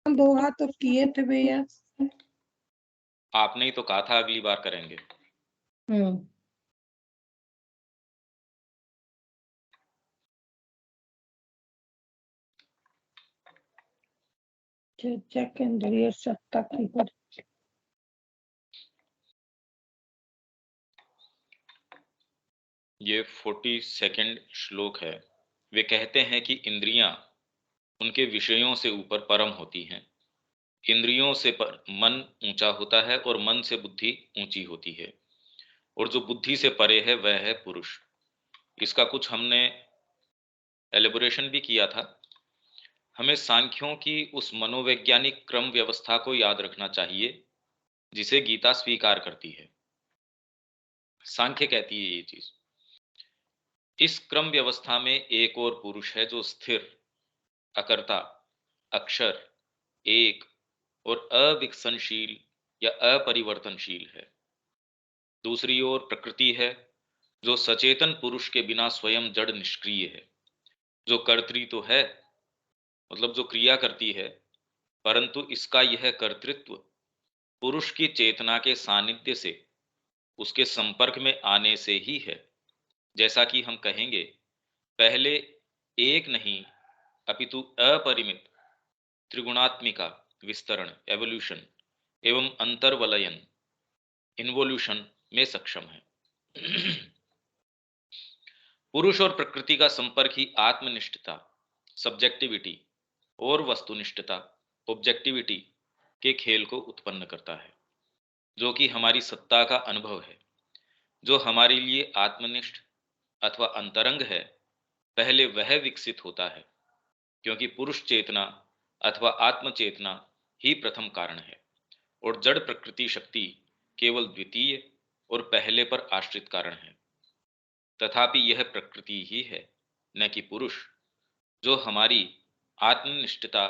दो हाथ तो किए थे भैया। आपने ही तो कहा था अगली बार करेंगे। चेतक इंद्रिय सत्ता की पर ये 42nd श्लोक है। वे कहते हैं कि इंद्रियां उनके विषयों से ऊपर परम होती हैं। इंद्रियों से पर मन ऊंचा होता है और मन से बुद्धि ऊंची होती है, और जो बुद्धि से परे है वह है पुरुष। इसका कुछ हमने एलेबोरेशन भी किया था। हमें सांख्यों की उस मनोवैज्ञानिक क्रम व्यवस्था को याद रखना चाहिए जिसे गीता स्वीकार करती है। सांख्य कहती है ये चीज। इस क्रम व्यवस्था में एक और पुरुष है जो स्थिर, अकर्ता, अक्षर, एक और अविकसनशील या अपरिवर्तनशील है। दूसरी ओर प्रकृति है जो सचेतन पुरुष के बिना स्वयं जड़ निष्क्रिय है, जो कर्त्री तो है, मतलब जो क्रिया करती है, परंतु इसका यह कर्तृत्व पुरुष की चेतना के सानिध्य से, उसके संपर्क में आने से ही है। जैसा कि हम कहेंगे, पहले एक नहीं अपितु अपरिमित त्रिगुणात्मिका विस्तरण एवोल्यूशन एवं अंतर्वलयन इन्वोल्यूशन में सक्षम है। पुरुष और प्रकृति का संपर्क ही आत्मनिष्ठता, सब्जेक्टिविटी और वस्तुनिष्ठता, ऑब्जेक्टिविटी के खेल को उत्पन्न करता है, जो कि हमारी सत्ता का अनुभव है। जो हमारे लिए आत्मनिष्ठ अथवा अंतरंग है, पहले वह विकसित होता है, क्योंकि पुरुष चेतना अथवा आत्म चेतना ही प्रथम कारण है, और जड़ प्रकृति शक्ति केवल द्वितीय और पहले पर आश्रित कारण है। तथापि यह प्रकृति ही है, न कि पुरुष, जो हमारी आत्मनिष्ठता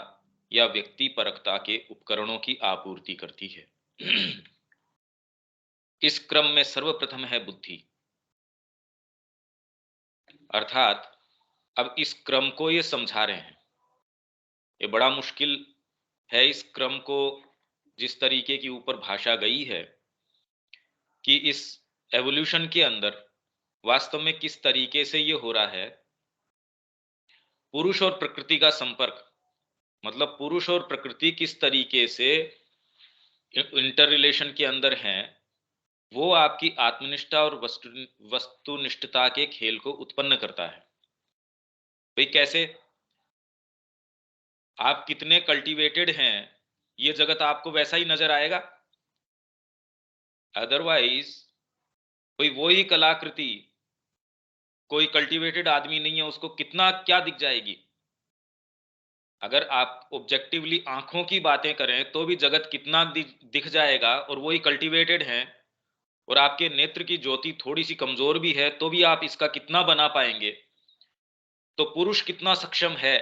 या व्यक्ति परकता के उपकरणों की आपूर्ति करती है। इस क्रम में सर्वप्रथम है बुद्धि, अर्थात अब इस क्रम को ये समझा रहे हैं। ये बड़ा मुश्किल है इस क्रम को, जिस तरीके की ऊपर भाषा गई है कि इस एवोल्यूशन के अंदर वास्तव में किस तरीके से ये हो रहा है। पुरुष और प्रकृति का संपर्क, मतलब पुरुष और प्रकृति किस तरीके से इंटर रिलेशन के अंदर हैं, वो आपकी आत्मनिष्ठा और वस्तुनिष्ठता के खेल को उत्पन्न करता है। भाई कैसे? आप कितने कल्टीवेटेड हैं, ये जगत आपको वैसा ही नजर आएगा। अदरवाइज कोई वो ही कलाकृति, कोई कल्टीवेटेड आदमी नहीं है, उसको कितना क्या दिख जाएगी। अगर आप ऑब्जेक्टिवली आंखों की बातें करें तो भी जगत कितना दिख जाएगा, और वही कल्टीवेटेड हैं, और आपके नेत्र की ज्योति थोड़ी सी कमजोर भी है तो भी आप इसका कितना बना पाएंगे। तो पुरुष कितना सक्षम है।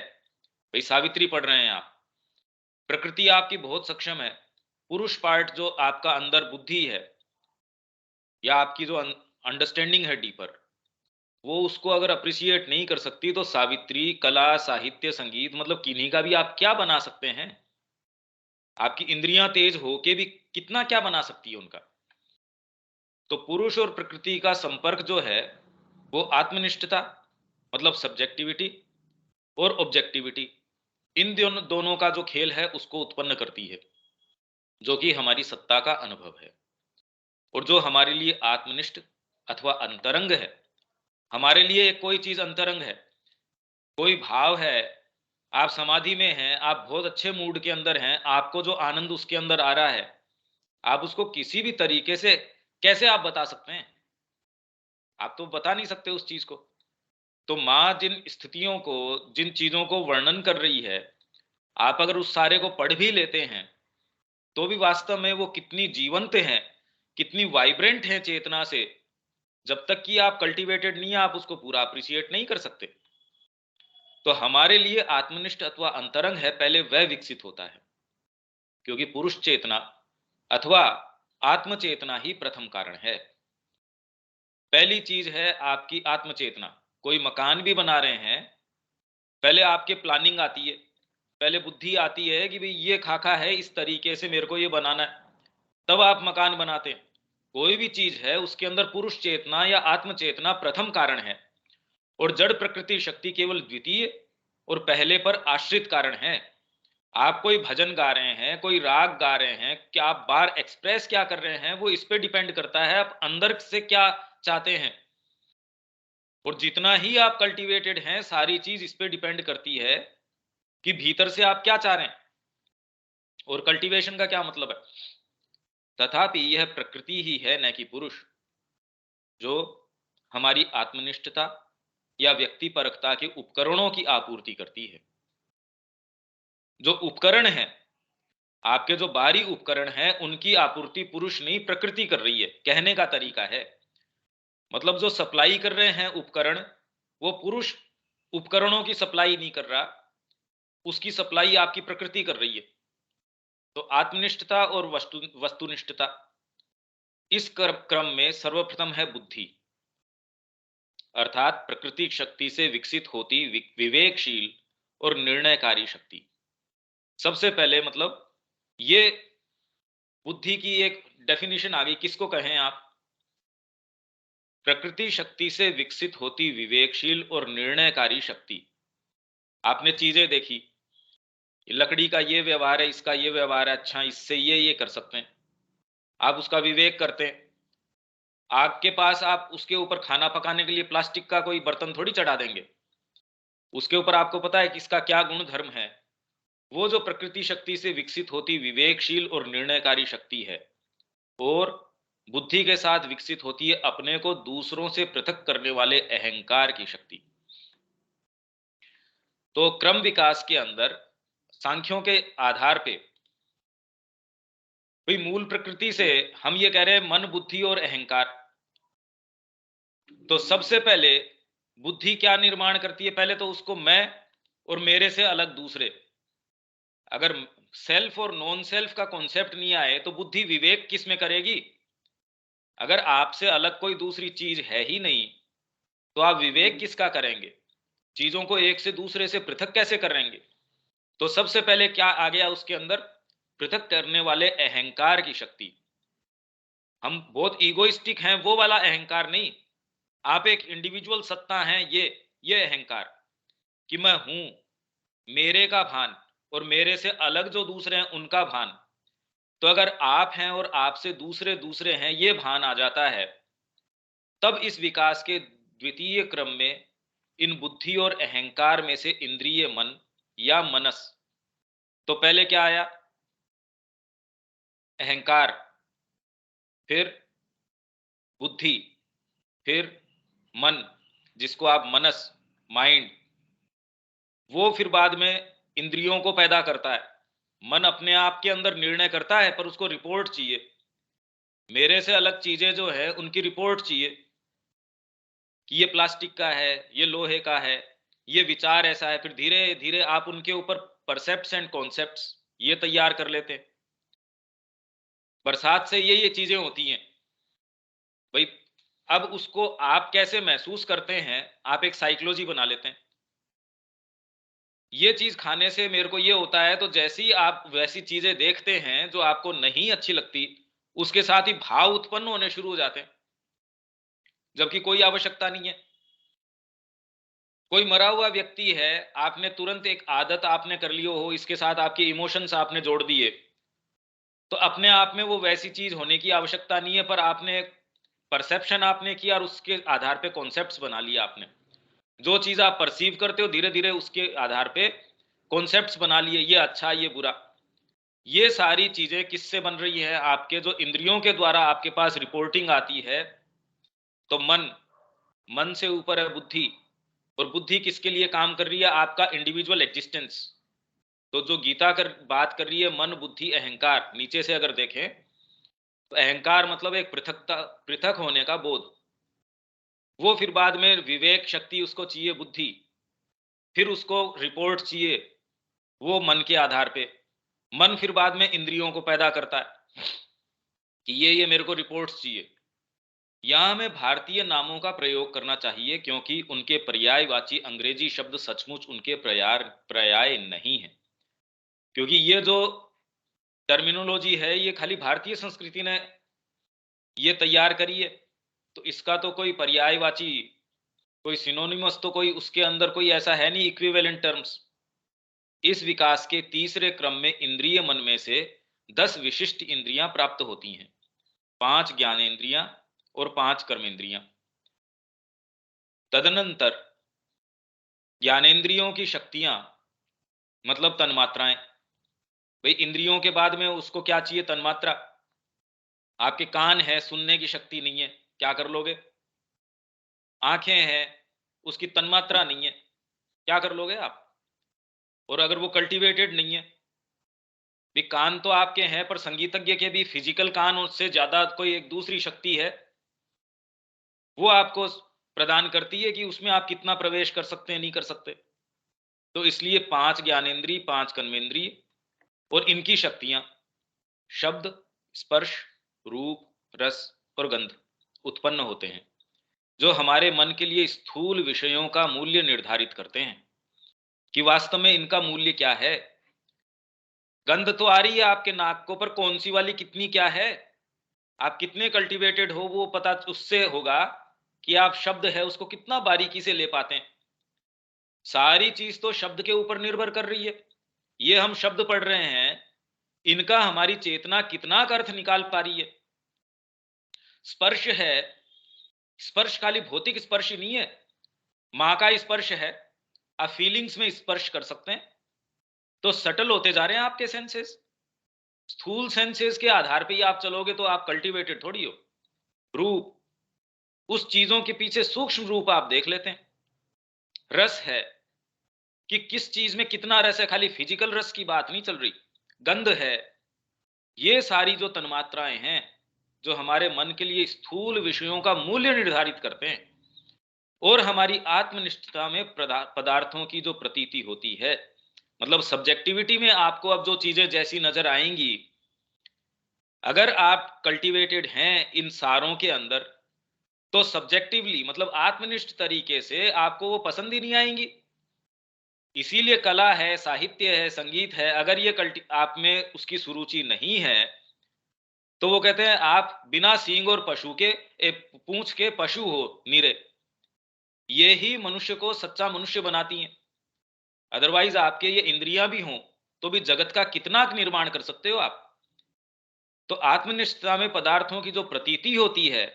भाई सावित्री पढ़ रहे हैं आप, प्रकृति आपकी बहुत सक्षम है। पुरुष पार्ट जो आपका अंदर बुद्धि है या आपकी जो अंडरस्टैंडिंग है डीपर, वो उसको अगर अप्रिशिएट नहीं कर सकती तो सावित्री, कला, साहित्य, संगीत, मतलब किन्हीं का भी आप क्या बना सकते हैं। आपकी इंद्रियां तेज होके भी कितना क्या बना सकती है उनका। तो पुरुष और प्रकृति का संपर्क जो है वो आत्मनिष्ठता, मतलब सब्जेक्टिविटी, और ऑब्जेक्टिविटी, इन दोनों का जो खेल है उसको उत्पन्न करती है, जो कि हमारी सत्ता का अनुभव है। और जो हमारे लिए आत्मनिष्ठ अथवा अंतरंग है, हमारे लिए कोई चीज अंतरंग है, कोई भाव है, आप समाधि में हैं, आप बहुत अच्छे मूड के अंदर हैं, आपको जो आनंद उसके अंदर आ रहा है, आप उसको किसी भी तरीके से कैसे आप बता सकते हैं? आप तो बता नहीं सकते उस चीज को। तो माँ जिन स्थितियों को, जिन चीजों को वर्णन कर रही है, आप अगर उस सारे को पढ़ भी लेते हैं तो भी वास्तव में वो कितनी जीवंत हैं, कितनी वाइब्रेंट हैं चेतना से, जब तक कि आप कल्टीवेटेड नहीं है आप उसको पूरा अप्रिशिएट नहीं कर सकते। तो हमारे लिए आत्मनिष्ठ अथवा अंतरंग है, पहले वह विकसित होता है, क्योंकि पुरुष चेतना अथवा आत्म चेतना ही प्रथम कारण है। पहली चीज है आपकी आत्म चेतना। कोई मकान भी बना रहे हैं, पहले आपके प्लानिंग आती है, पहले बुद्धि आती है कि भाई ये खाका है, इस तरीके से मेरे को ये बनाना है, तब आप मकान बनाते हैं। कोई भी चीज है उसके अंदर पुरुष चेतना या आत्म चेतना प्रथम कारण है, और जड़ प्रकृति शक्ति केवल द्वितीय और पहले पर आश्रित कारण है। आप कोई भजन गा रहे हैं, कोई राग गा रहे हैं, क्या आप बार एक्सप्रेस क्या कर रहे हैं, वो इस पे डिपेंड करता है आप अंदर से क्या चाहते हैं। और जितना ही आप कल्टीवेटेड हैं, सारी चीज इस पे डिपेंड करती है कि भीतर से आप क्या चाह रहे हैं। और कल्टीवेशन का क्या मतलब है? तथापि यह प्रकृति ही है, न कि पुरुष, जो हमारी आत्मनिष्ठता या व्यक्ति परकता के उपकरणों की आपूर्ति करती है। जो उपकरण है, आपके जो बाहरी उपकरण हैं, उनकी आपूर्ति पुरुष नहीं प्रकृति कर रही है, कहने का तरीका है। मतलब जो सप्लाई कर रहे हैं उपकरण, वो पुरुष उपकरणों की सप्लाई नहीं कर रहा, उसकी सप्लाई आपकी प्रकृति कर रही है। तो आत्मनिष्ठता और वस्तुनिष्ठता, इस क्रम में सर्वप्रथम है बुद्धि, अर्थात प्रकृति शक्ति से विकसित होती विवेकशील और निर्णयकारी शक्ति। सबसे पहले मतलब ये बुद्धि की एक डेफिनेशन आ गई, किसको कहें आप? प्रकृति शक्ति से विकसित होती विवेकशील और निर्णयकारी शक्ति। आपने चीजें देखी, लकड़ी का ये व्यवहार है, इसका ये व्यवहार है, अच्छा इससे ये कर सकते हैं, आप उसका विवेक करते हैं। आग के पास आप उसके ऊपर खाना पकाने के लिए प्लास्टिक का कोई बर्तन थोड़ी चढ़ा देंगे, उसके ऊपर आपको पता है कि इसका क्या गुण धर्म है। वो जो प्रकृति शक्ति से विकसित होती विवेकशील और निर्णयकारी शक्ति है, और बुद्धि के साथ विकसित होती है अपने को दूसरों से पृथक करने वाले अहंकार की शक्ति। तो क्रम विकास के अंदर सांख्यों के आधार पे भाई मूल प्रकृति से हम ये कह रहे हैं मन, बुद्धि और अहंकार। तो सबसे पहले बुद्धि क्या निर्माण करती है? पहले तो उसको मैं और मेरे से अलग दूसरे, अगर सेल्फ और नॉन सेल्फ का कॉन्सेप्ट नहीं आए तो बुद्धि विवेक किस में करेगी? अगर आपसे अलग कोई दूसरी चीज है ही नहीं, तो आप विवेक किसका करेंगे? चीजों को एक से दूसरे से पृथक कैसे करेंगे? तो सबसे पहले क्या आ गया उसके अंदर? पृथक करने वाले अहंकार की शक्ति। हम बहुत ईगोइस्टिक हैं, वो वाला अहंकार नहीं। आप एक इंडिविजुअल सत्ता हैं, ये अहंकार कि मैं हूं, मेरे का भान, और मेरे से अलग जो दूसरे हैं उनका भान। तो अगर आप हैं और आपसे दूसरे दूसरे हैं, ये भान आ जाता है, तब इस विकास के द्वितीय क्रम में इन बुद्धि और अहंकार में से इंद्रिय मन या मनस। तो पहले क्या आया? अहंकार, फिर बुद्धि, फिर मन, जिसको आप मनस, माइंड, वो फिर बाद में इंद्रियों को पैदा करता है। मन अपने आप के अंदर निर्णय करता है, पर उसको रिपोर्ट चाहिए। मेरे से अलग चीजें जो है उनकी रिपोर्ट चाहिए कि ये प्लास्टिक का है, ये लोहे का है, ये विचार ऐसा है। फिर धीरे धीरे आप उनके ऊपर परसेप्ट्स एंड कॉन्सेप्ट्स ये तैयार कर लेते हैं। बरसात से ये चीजें होती हैं भाई। अब उसको आप कैसे महसूस करते हैं, आप एक साइकोलॉजी बना लेते हैं। ये चीज खाने से मेरे को ये होता है, तो जैसे ही आप वैसी चीजें देखते हैं जो आपको नहीं अच्छी लगती, उसके साथ ही भाव उत्पन्न होने शुरू हो जाते हैं, जबकि कोई आवश्यकता नहीं है। कोई मरा हुआ व्यक्ति है, आपने तुरंत एक आदत आपने कर ली हो, इसके साथ आपके इमोशंस आपने जोड़ दिए, तो अपने आप में वो वैसी चीज होने की आवश्यकता नहीं है, पर आपने परसेप्शन आपने किया और उसके आधार पे कॉन्सेप्ट्स बना लिया आपने। जो चीज आप परसीव करते हो, धीरे धीरे उसके आधार पे कॉन्सेप्ट्स बना लिए, ये अच्छा ये बुरा। ये सारी चीजें किससे बन रही है? आपके जो इंद्रियों के द्वारा आपके पास रिपोर्टिंग आती है। तो मन से ऊपर है बुद्धि, और बुद्धि किसके लिए काम कर रही है? आपका इंडिविजुअल एग्जिस्टेंस। तो जो गीता कर बात कर रही है मन, बुद्धि, अहंकार, नीचे से अगर देखें तो अहंकार मतलब एक पृथकता, पृथक होने का बोध। वो फिर बाद में विवेक शक्ति उसको चाहिए, बुद्धि, फिर उसको रिपोर्ट चाहिए वो मन के आधार पे। मन फिर बाद में इंद्रियों को पैदा करता है कि ये मेरे को रिपोर्ट्स चाहिए। यहां हमें भारतीय नामों का प्रयोग करना चाहिए, क्योंकि उनके पर्यायवाची अंग्रेजी शब्द सचमुच उनके पर्याय नहीं है। क्योंकि ये जो टर्मिनोलॉजी है ये खाली भारतीय संस्कृति ने ये तैयार करी है, तो इसका तो कोई पर्यायवाची, कोई सिनोनिमस, तो कोई उसके अंदर कोई ऐसा है नहीं इक्विवेलेंट टर्म्स। इस विकास के तीसरे क्रम में इंद्रिय मन में से 10 विशिष्ट इंद्रियां प्राप्त होती हैं, 5 ज्ञानेंद्रियां और 5 कर्मेंद्रियां। तदनंतर ज्ञानेंद्रियों की शक्तियां मतलब तन्मात्राएं। भाई इंद्रियों के बाद में उसको क्या चाहिए? तन्मात्रा। आपके कान है, सुनने की शक्ति नहीं है, क्या कर लोगे? आंखें हैं, उसकी तन्मात्रा नहीं है, क्या कर लोगे आप? और अगर वो कल्टीवेटेड नहीं है, भी कान तो आपके हैं पर संगीतज्ञ के भी फिजिकल कान उससे ज्यादा कोई एक दूसरी शक्ति है, वो आपको प्रदान करती है कि उसमें आप कितना प्रवेश कर सकते हैं, नहीं कर सकते। तो इसलिए 5 ज्ञानेंद्रिय, 5 कर्मेंद्रिय और इनकी शक्तियां शब्द, स्पर्श, रूप, रस और गंध उत्पन्न होते हैं, जो हमारे मन के लिए स्थूल विषयों का मूल्य निर्धारित करते हैं कि वास्तव में इनका मूल्य क्या है। गंध तो आ रही है आपके नाक को, पर कौन सी वाली कितनी क्या है, आप कितने कल्टीवेटेड हो वो पता उससे होगा कि आप शब्द है उसको कितना बारीकी से ले पाते हैं। सारी चीज तो शब्द के ऊपर निर्भर कर रही है। ये हम शब्द पढ़ रहे हैं, इनका हमारी चेतना कितना अर्थ निकाल पा रही है। स्पर्श है, स्पर्श खाली भौतिक स्पर्श ही नहीं है, मां का स्पर्श है, आप फीलिंग्स में स्पर्श कर सकते हैं। तो सटल होते जा रहे हैं आपके सेंसेस। स्थूल सेंसेस के आधार पे ही आप चलोगे तो आप कल्टीवेटेड थोड़ी हो। रूप, उस चीजों के पीछे सूक्ष्म रूप आप देख लेते हैं। रस है कि किस चीज में कितना रस है, खाली फिजिकल रस की बात नहीं चल रही। गंध है, ये सारी जो तन्मात्राएं हैं जो हमारे मन के लिए स्थूल विषयों का मूल्य निर्धारित करते हैं और हमारी आत्मनिष्ठता में पदार्थों की जो प्रतीति होती है, मतलब सब्जेक्टिविटी में आपको अब जो चीजें जैसी नजर आएंगी, अगर आप कल्टीवेटेड हैं इन सारों के अंदर, तो सब्जेक्टिवली मतलब आत्मनिष्ठ तरीके से आपको वो पसंद ही नहीं आएंगी। इसीलिए कला है, साहित्य है, संगीत है, अगर ये आप में उसकी सुरुचि नहीं है, तो वो कहते हैं आप बिना सींग और पशु के पूंछ के पशु हो नीरे। ये ही मनुष्य को सच्चा मनुष्य बनाती हैं। अदरवाइज आपके ये इंद्रियां भी हों तो भी जगत का कितना निर्माण कर सकते हो आप। तो आत्मनिष्ठता में पदार्थों की जो प्रतीति होती है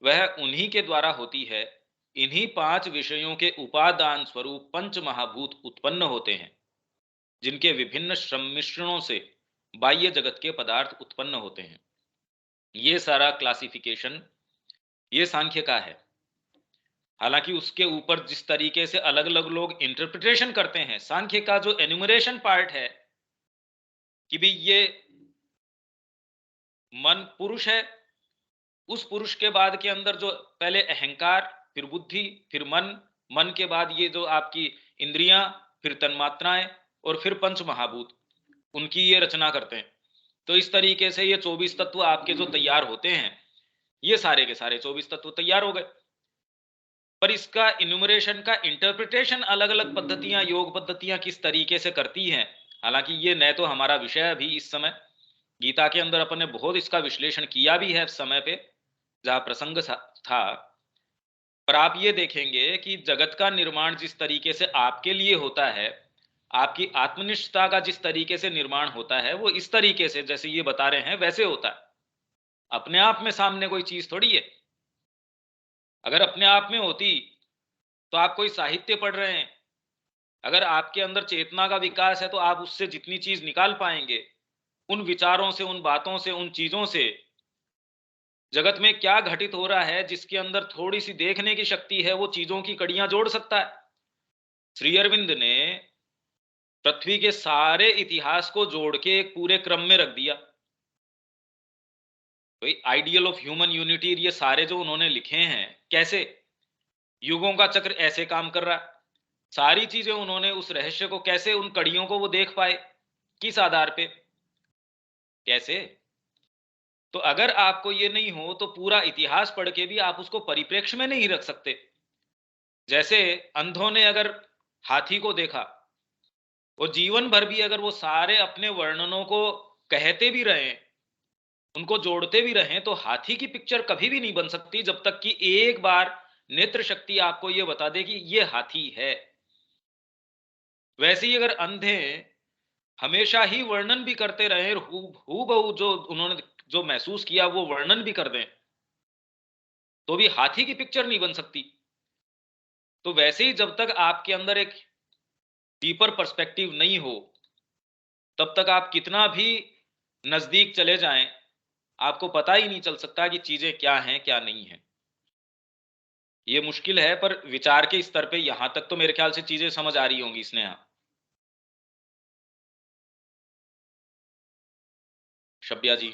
वह उन्हीं के द्वारा होती है। इन्हीं 5 विषयों के उपादान स्वरूप पंच महाभूत उत्पन्न होते हैं, जिनके विभिन्न सम्मिश्रणों से बाह्य जगत के पदार्थ उत्पन्न होते हैं। ये सारा क्लासिफिकेशन ये सांख्य का है। हालांकि उसके ऊपर जिस तरीके से अलग अलग लोग इंटरप्रिटेशन करते हैं, सांख्य का जो एन्यूमरेशन पार्ट है कि भाई ये मन पुरुष है, उस पुरुष के बाद के अंदर जो पहले अहंकार, फिर बुद्धि, फिर मन, मन के बाद ये जो आपकी इंद्रियां, फिर तन्मात्राएं और फिर पंच महाभूत, उनकी ये रचना करते हैं। तो इस तरीके से ये 24 तत्व आपके जो तैयार होते हैं, ये सारे के सारे 24 तत्व तैयार हो गए। पर इसका इन्यूमरेशन का इंटरप्रिटेशन अलग अलग पद्धतियां, योग पद्धतियां किस तरीके से करती हैं, हालांकि ये न तो हमारा विषय अभी इस समय, गीता के अंदर अपन ने बहुत इसका विश्लेषण किया भी है समय पे जहां प्रसंग था। पर आप ये देखेंगे कि जगत का निर्माण जिस तरीके से आपके लिए होता है, आपकी आत्मनिष्ठता का जिस तरीके से निर्माण होता है, वो इस तरीके से जैसे ये बता रहे हैं वैसे होता है। अपने आप में सामने कोई चीज थोड़ी है। अगर अपने आप में होती तो आप कोई साहित्य पढ़ रहे हैं, अगर आपके अंदर चेतना का विकास है तो आप उससे जितनी चीज निकाल पाएंगे, उन विचारों से, उन बातों से, उन चीजों से जगत में क्या घटित हो रहा है, जिसके अंदर थोड़ी सी देखने की शक्ति है, वो चीजों की कड़ियां जोड़ सकता है। श्री अरविंद ने पृथ्वी के सारे इतिहास को जोड़ के एक पूरे क्रम में रख दिया। तो आइडियल ऑफ ह्यूमन यूनिटी, ये सारे जो उन्होंने लिखे हैं, कैसे युगों का चक्र ऐसे काम कर रहा है, सारी चीजें उन्होंने उस रहस्य को कैसे, उन कड़ियों को वो देख पाए, किस आधार पे, कैसे। तो अगर आपको ये नहीं हो तो पूरा इतिहास पढ़ के भी आप उसको परिप्रेक्ष्य में नहीं रख सकते। जैसे अंधों ने अगर हाथी को देखा और जीवन भर भी अगर वो सारे अपने वर्णनों को कहते भी रहे, उनको जोड़ते भी रहें, तो हाथी की पिक्चर कभी भी नहीं बन सकती जब तक कि एक बार नेत्र शक्ति आपको ये बता दे कि ये हाथी है। वैसे ही अगर अंधे हमेशा ही वर्णन भी करते रहे, हूबहू जो उन्होंने जो महसूस किया वो वर्णन भी कर दें, तो भी हाथी की पिक्चर नहीं बन सकती। तो वैसे ही जब तक आपके अंदर एक डीपर पर्सपेक्टिव नहीं हो, तब तक आप कितना भी नजदीक चले जाएं, आपको पता ही नहीं चल सकता कि चीजें क्या हैं क्या नहीं है। ये मुश्किल है, पर विचार के स्तर पे यहां तक तो मेरे ख्याल से चीजें समझ आ रही होंगी स्नेहा। शब्या जी।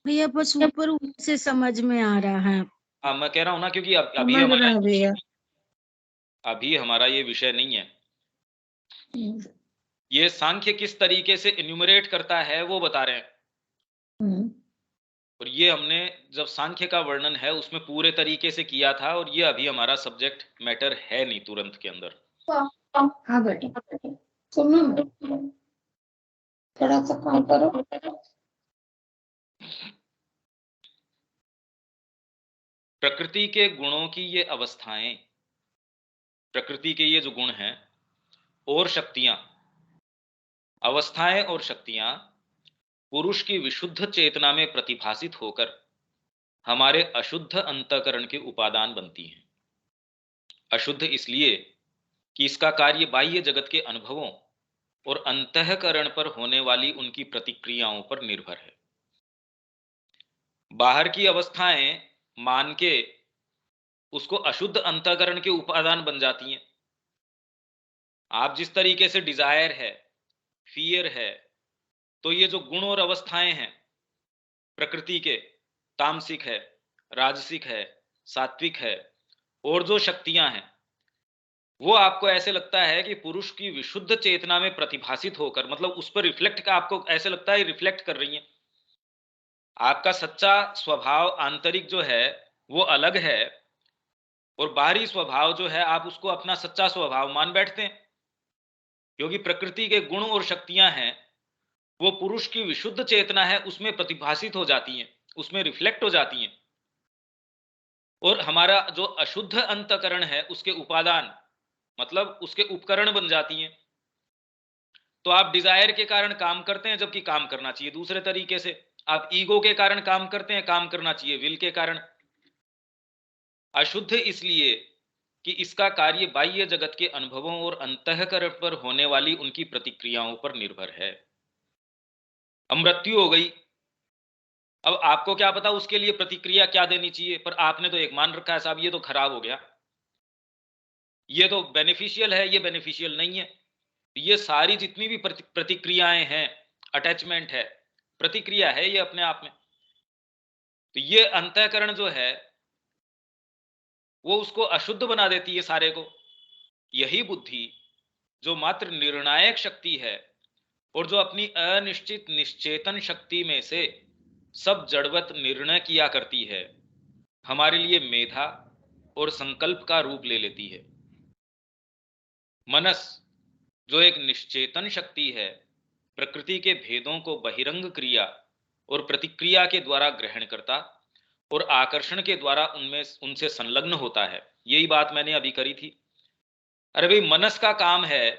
भैया बस ऊपर ऊपर से समझ में आ रहा है। हाँ, मैं कह रहा हूं ना, क्योंकि समझ रहा है भैया। अभी हमारा ये विषय नहीं है। हम्म, ये सांख्य किस तरीके से इन्यूमरेट करता है वो बता रहे हैं। हम्म, और ये हमने जब सांख्य का वर्णन है उसमें पूरे तरीके से किया था, और ये अभी हमारा सब्जेक्ट मैटर है नहीं तुरंत के अंदर। हाँ बेटा, सुनो ना, थोड़ा सा काम करो। प्रकृति के गुणों की ये अवस्थाएं, प्रकृति के ये जो गुण हैं और शक्तियां, अवस्थाएं और शक्तियां पुरुष की विशुद्ध चेतना में प्रतिभासित होकर हमारे अशुद्ध अंतःकरण के उपादान बनती हैं। अशुद्ध इसलिए कि इसका कार्य बाह्य जगत के अनुभवों और अंतःकरण पर होने वाली उनकी प्रतिक्रियाओं पर निर्भर है। बाहर की अवस्थाएं मान के उसको अशुद्ध अंतःकरण के उपादान बन जाती हैं। आप जिस तरीके से डिजायर है, फियर है, तो ये जो गुण और अवस्थाएं हैं प्रकृति के, तामसिक है, राजसिक है, सात्विक है, और जो शक्तियां हैं वो आपको ऐसे लगता है कि पुरुष की विशुद्ध चेतना में प्रतिभासित होकर, मतलब उस पर रिफ्लेक्ट का, आपको ऐसे लगता है रिफ्लेक्ट कर रही हैं। आपका सच्चा स्वभाव आंतरिक जो है वो अलग है, और बाहरी स्वभाव जो है आप उसको अपना सच्चा स्वभाव मान बैठते हैं, क्योंकि प्रकृति के गुण और शक्तियां हैं वो पुरुष की विशुद्ध चेतना है उसमें प्रतिभासित हो जाती हैं, उसमें रिफ्लेक्ट हो जाती हैं। और हमारा जो अशुद्ध अंतकरण है उसके उपादान, मतलब उसके उपकरण बन जाती हैं। तो आप डिजायर के कारण काम करते हैं, जबकि काम करना चाहिए दूसरे तरीके से। आप ईगो के कारण काम करते हैं, काम करना चाहिए विल के कारण। अशुद्ध इसलिए कि इसका कार्य बाह्य जगत के अनुभवों और अंतःकरण पर होने वाली उनकी प्रतिक्रियाओं पर निर्भर है। अब मृत्यु हो गई, अब आपको क्या पता उसके लिए प्रतिक्रिया क्या देनी चाहिए, पर आपने तो एक मान रखा है साहब ये तो खराब हो गया, ये तो बेनिफिशियल है, ये बेनिफिशियल नहीं है। ये सारी जितनी भी प्रतिक्रियाएं हैं, अटैचमेंट है, प्रतिक्रिया है ये अपने आप में। तो ये अंतःकरण जो है वो उसको अशुद्ध बना देती है सारे को। यही बुद्धि जो मात्र निर्णायक शक्ति है और जो अपनी अनिश्चित निश्चेतन शक्ति में से सब जड़वत निर्णय किया करती है, हमारे लिए मेधा और संकल्प का रूप ले लेती है। मनस जो एक निश्चेतन शक्ति है, प्रकृति के भेदों को बहिरंग क्रिया और प्रतिक्रिया के द्वारा ग्रहण करता और आकर्षण के द्वारा उनमें उनसे संलग्न होता है। यही बात मैंने अभी करी थी। अरे भाई, मनस का काम है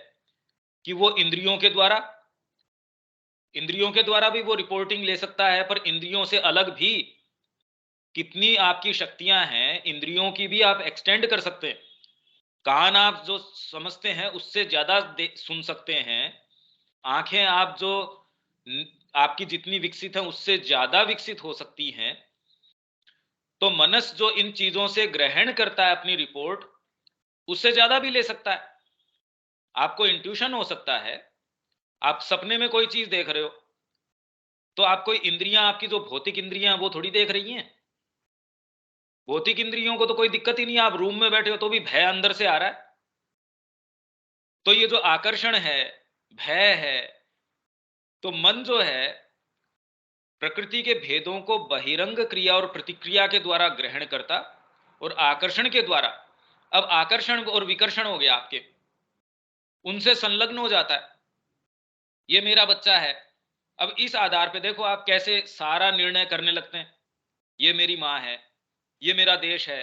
कि वो इंद्रियों के द्वारा भी वो रिपोर्टिंग ले सकता है, पर इंद्रियों से अलग भी कितनी आपकी शक्तियां हैं, इंद्रियों की भी आप एक्सटेंड कर सकते हैं। कान आप जो समझते हैं उससे ज्यादा सुन सकते हैं। आंखें आप जो आपकी जितनी विकसित है उससे ज्यादा विकसित हो सकती हैं। तो मनस जो इन चीजों से ग्रहण करता है अपनी रिपोर्ट, उससे ज्यादा भी ले सकता है। आपको इंट्यूशन हो सकता है, आप सपने में कोई चीज देख रहे हो, तो आपको इंद्रियां, आपकी जो भौतिक इंद्रियां वो थोड़ी देख रही हैं। भौतिक इंद्रियों को तो कोई दिक्कत ही नहीं है, आप रूम में बैठे हो तो भी भय अंदर से आ रहा है। तो ये जो आकर्षण है, भय है, तो मन जो है प्रकृति के भेदों को बहिरंग क्रिया और प्रतिक्रिया के द्वारा ग्रहण करता और आकर्षण के द्वारा, अब आकर्षण और विकर्षण हो गया आपके, उनसे संलग्न हो जाता है। ये मेरा बच्चा है। अब इस आधार पे देखो आप कैसे सारा निर्णय करने लगते हैं। ये मेरी माँ है, ये मेरा देश है।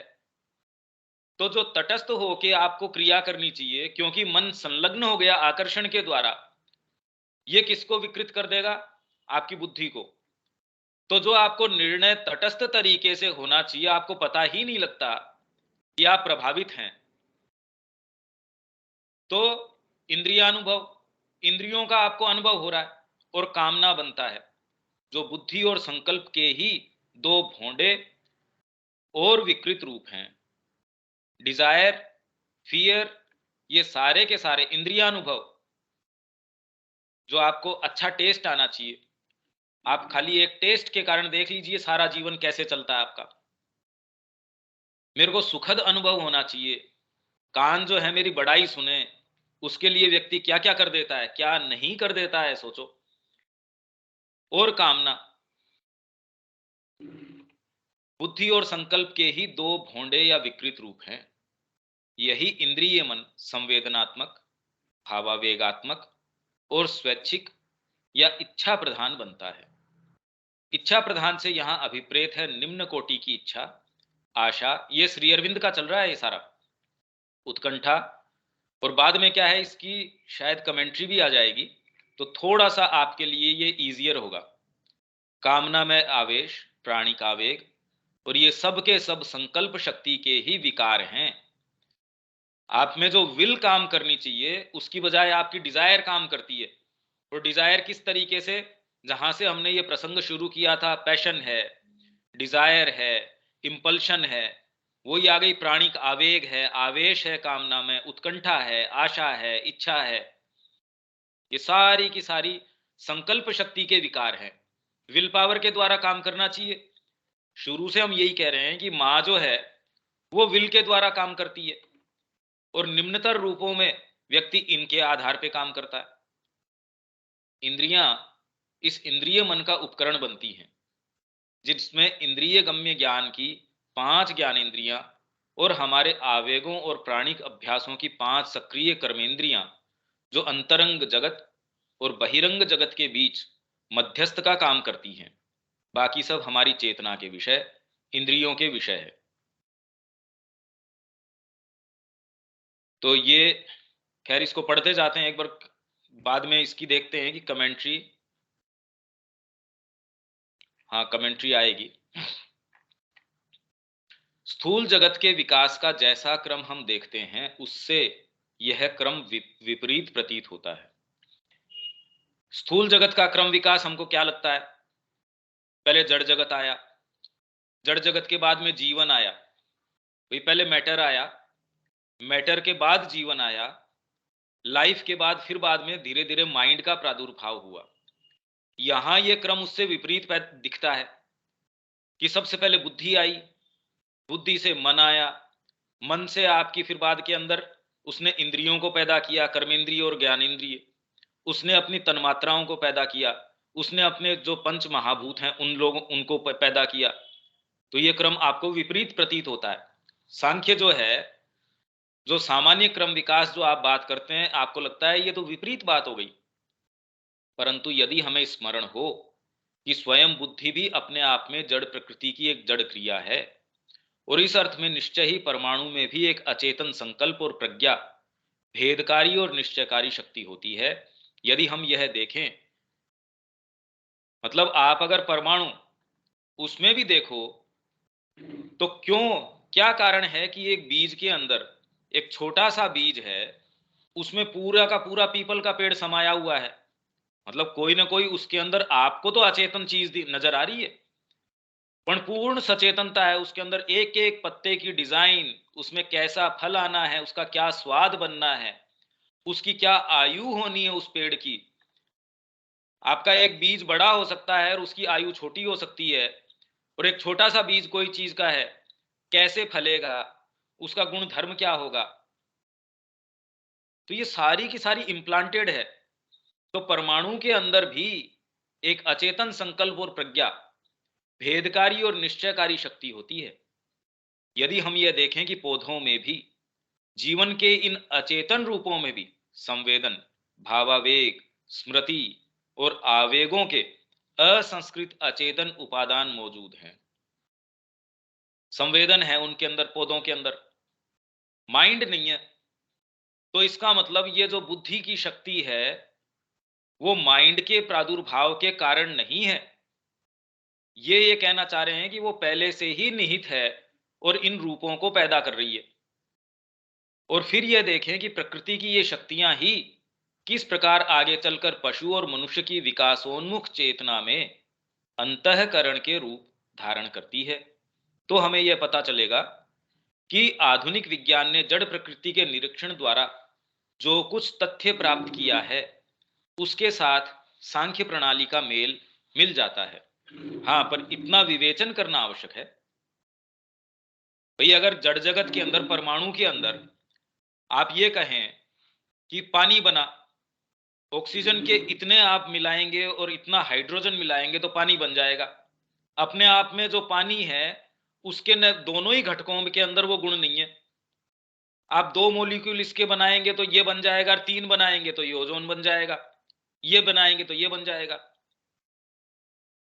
तो जो तटस्थ होके आपको क्रिया करनी चाहिए, क्योंकि मन संलग्न हो गया आकर्षण के द्वारा, ये किसको विकृत कर देगा? आपकी बुद्धि को। तो जो आपको निर्णय तटस्थ तरीके से होना चाहिए, आपको पता ही नहीं लगता कि आप प्रभावित हैं। तो इंद्रियानुभव, इंद्रियों का आपको अनुभव हो रहा है और कामना बनता है, जो बुद्धि और संकल्प के ही दो भोंडे और विकृत रूप हैं। डिजायर, फियर, ये सारे के सारे इंद्रियानुभव, जो आपको अच्छा टेस्ट आना चाहिए, आप खाली एक टेस्ट के कारण देख लीजिए सारा जीवन कैसे चलता है आपका। मेरे को सुखद अनुभव होना चाहिए, कान जो है मेरी बड़ाई सुने, उसके लिए व्यक्ति क्या क्या कर देता है, क्या नहीं कर देता है, सोचो। और कामना, बुद्धि और संकल्प के ही दो भोंडे या विकृत रूप हैं। यही इंद्रिय मन संवेदनात्मक, भावावेगात्मक और स्वैच्छिक या इच्छा प्रधान बनता है। इच्छा प्रधान से यहां अभिप्रेत है निम्न कोटि की इच्छा, आशा, ये श्री अरविंद का चल रहा है ये सारा, उत्कंठा। और बाद में क्या है, इसकी शायद कमेंट्री भी आ जाएगी, तो थोड़ा सा आपके लिए ये इजियर होगा। कामना में आवेश, प्राणिक आवेग, और ये सब के सब संकल्प शक्ति के ही विकार हैं। आप में जो विल काम करनी चाहिए, उसकी बजाय आपकी डिजायर काम करती है। और डिजायर किस तरीके से, जहां से हमने ये प्रसंग शुरू किया था, पैशन है, डिजायर है, इंपल्शन है, वही आ गई प्राणिक आवेग है, आवेश है, कामना में उत्कंठा है, आशा है, इच्छा है। ये सारी की सारी संकल्प शक्ति के विकार हैं। विल पावर के द्वारा काम करना चाहिए। शुरू से हम यही कह रहे हैं कि माँ जो है वो विल के द्वारा काम करती है, और निम्नतर रूपों में व्यक्ति इनके आधार पे काम करता है। इंद्रियां इस इंद्रिय मन का उपकरण बनती हैं, जिसमें इंद्रिय गम्य ज्ञान की 5 ज्ञानेंद्रियां और हमारे आवेगों और प्राणिक अभ्यासों की 5 सक्रिय कर्मेंद्रियां, जो अंतरंग जगत और बहिरंग जगत के बीच मध्यस्थ का काम करती हैं। बाकी सब हमारी चेतना के विषय, इंद्रियों के विषय है। तो ये खैर इसको पढ़ते जाते हैं, एक बार बाद में इसकी देखते हैं कि कमेंट्री, हाँ कमेंट्री आएगी। स्थूल जगत के विकास का जैसा क्रम हम देखते हैं, उससे यह क्रम विपरीत प्रतीत होता है। स्थूल जगत का क्रम विकास हमको क्या लगता है, पहले जड़ जगत आया, जड़ जगत के बाद में जीवन आया, भाई पहले मैटर आया, मैटर के बाद जीवन आया, लाइफ के बाद फिर बाद में धीरे धीरे माइंड का प्रादुर्भाव हुआ। यहां यह क्रम उससे विपरीत दिखता है कि सबसे पहले बुद्धि आई, बुद्धि से मन आया, मन से आपकी फिर बाद के अंदर उसने इंद्रियों को पैदा किया, कर्मेंद्रिय और ज्ञानेंद्रिय, उसने अपनी तन्मात्राओं को पैदा किया, उसने अपने जो पंच महाभूत हैं उनको पैदा किया। तो ये क्रम आपको विपरीत प्रतीत होता है। सांख्य जो है, जो सामान्य क्रम विकास जो आप बात करते हैं, आपको लगता है ये तो विपरीत बात हो गई। परंतु यदि हमें स्मरण हो कि स्वयं बुद्धि भी अपने आप में जड़ प्रकृति की एक जड़ क्रिया है, और इस अर्थ में निश्चय ही परमाणु में भी एक अचेतन संकल्प और प्रज्ञा, भेदकारी और निश्चयकारी शक्ति होती है। यदि हम यह देखें, मतलब आप अगर परमाणु उसमें भी देखो, तो क्या कारण है कि एक बीज के अंदर एक छोटा सा बीज है, उसमें पूरा का पूरा पीपल का पेड़ समाया हुआ है। मतलब कोई ना कोई उसके अंदर, आपको तो अचेतन चीज नजर आ रही है, पर पूर्ण सचेतनता है उसके अंदर। एक एक पत्ते की डिजाइन, उसमें कैसा फल आना है, उसका क्या स्वाद बनना है, उसकी क्या आयु होनी है उस पेड़ की। आपका एक बीज बड़ा हो सकता है और उसकी आयु छोटी हो सकती है, और एक छोटा सा बीज कोई चीज का है, कैसे फलेगा, उसका गुण धर्म क्या होगा। तो ये सारी की सारी इम्प्लांटेड है। तो परमाणु के अंदर भी एक अचेतन संकल्प और प्रज्ञा, भेदकारी और निश्चयकारी शक्ति होती है। यदि हम यह देखें कि पौधों में भी, जीवन के इन अचेतन रूपों में भी संवेदन, भावावेग, स्मृति और आवेगों के असंस्कृत अचेतन उपादान मौजूद हैं। संवेदन है उनके अंदर, पौधों के अंदर, माइंड नहीं है। तो इसका मतलब ये जो बुद्धि की शक्ति है वो माइंड के प्रादुर्भाव के कारण नहीं है। ये कहना चाह रहे हैं कि वो पहले से ही निहित है और इन रूपों को पैदा कर रही है। और फिर ये देखें कि प्रकृति की ये शक्तियां ही किस प्रकार आगे चलकर पशु और मनुष्य की विकासोन्मुख चेतना में अंतःकरण के रूप धारण करती है। तो हमें यह पता चलेगा कि आधुनिक विज्ञान ने जड़ प्रकृति के निरीक्षण द्वारा जो कुछ तथ्य प्राप्त किया है उसके साथ सांख्य प्रणाली का मेल मिल जाता है। हाँ, पर इतना विवेचन करना आवश्यक है भाई, अगर जड़ जगत के अंदर, परमाणु के अंदर आप ये कहें कि पानी बना, ऑक्सीजन के इतने आप मिलाएंगे और इतना हाइड्रोजन मिलाएंगे तो पानी बन जाएगा। अपने आप में जो पानी है उसके न दोनों ही घटकों के अंदर वो गुण नहीं है। आप 2 मॉलिक्यूल इसके बनाएंगे तो ये बन जाएगा, 3 बनाएंगे तो ये ओजोन बन जाएगा, ये बनाएंगे तो ये बन जाएगा।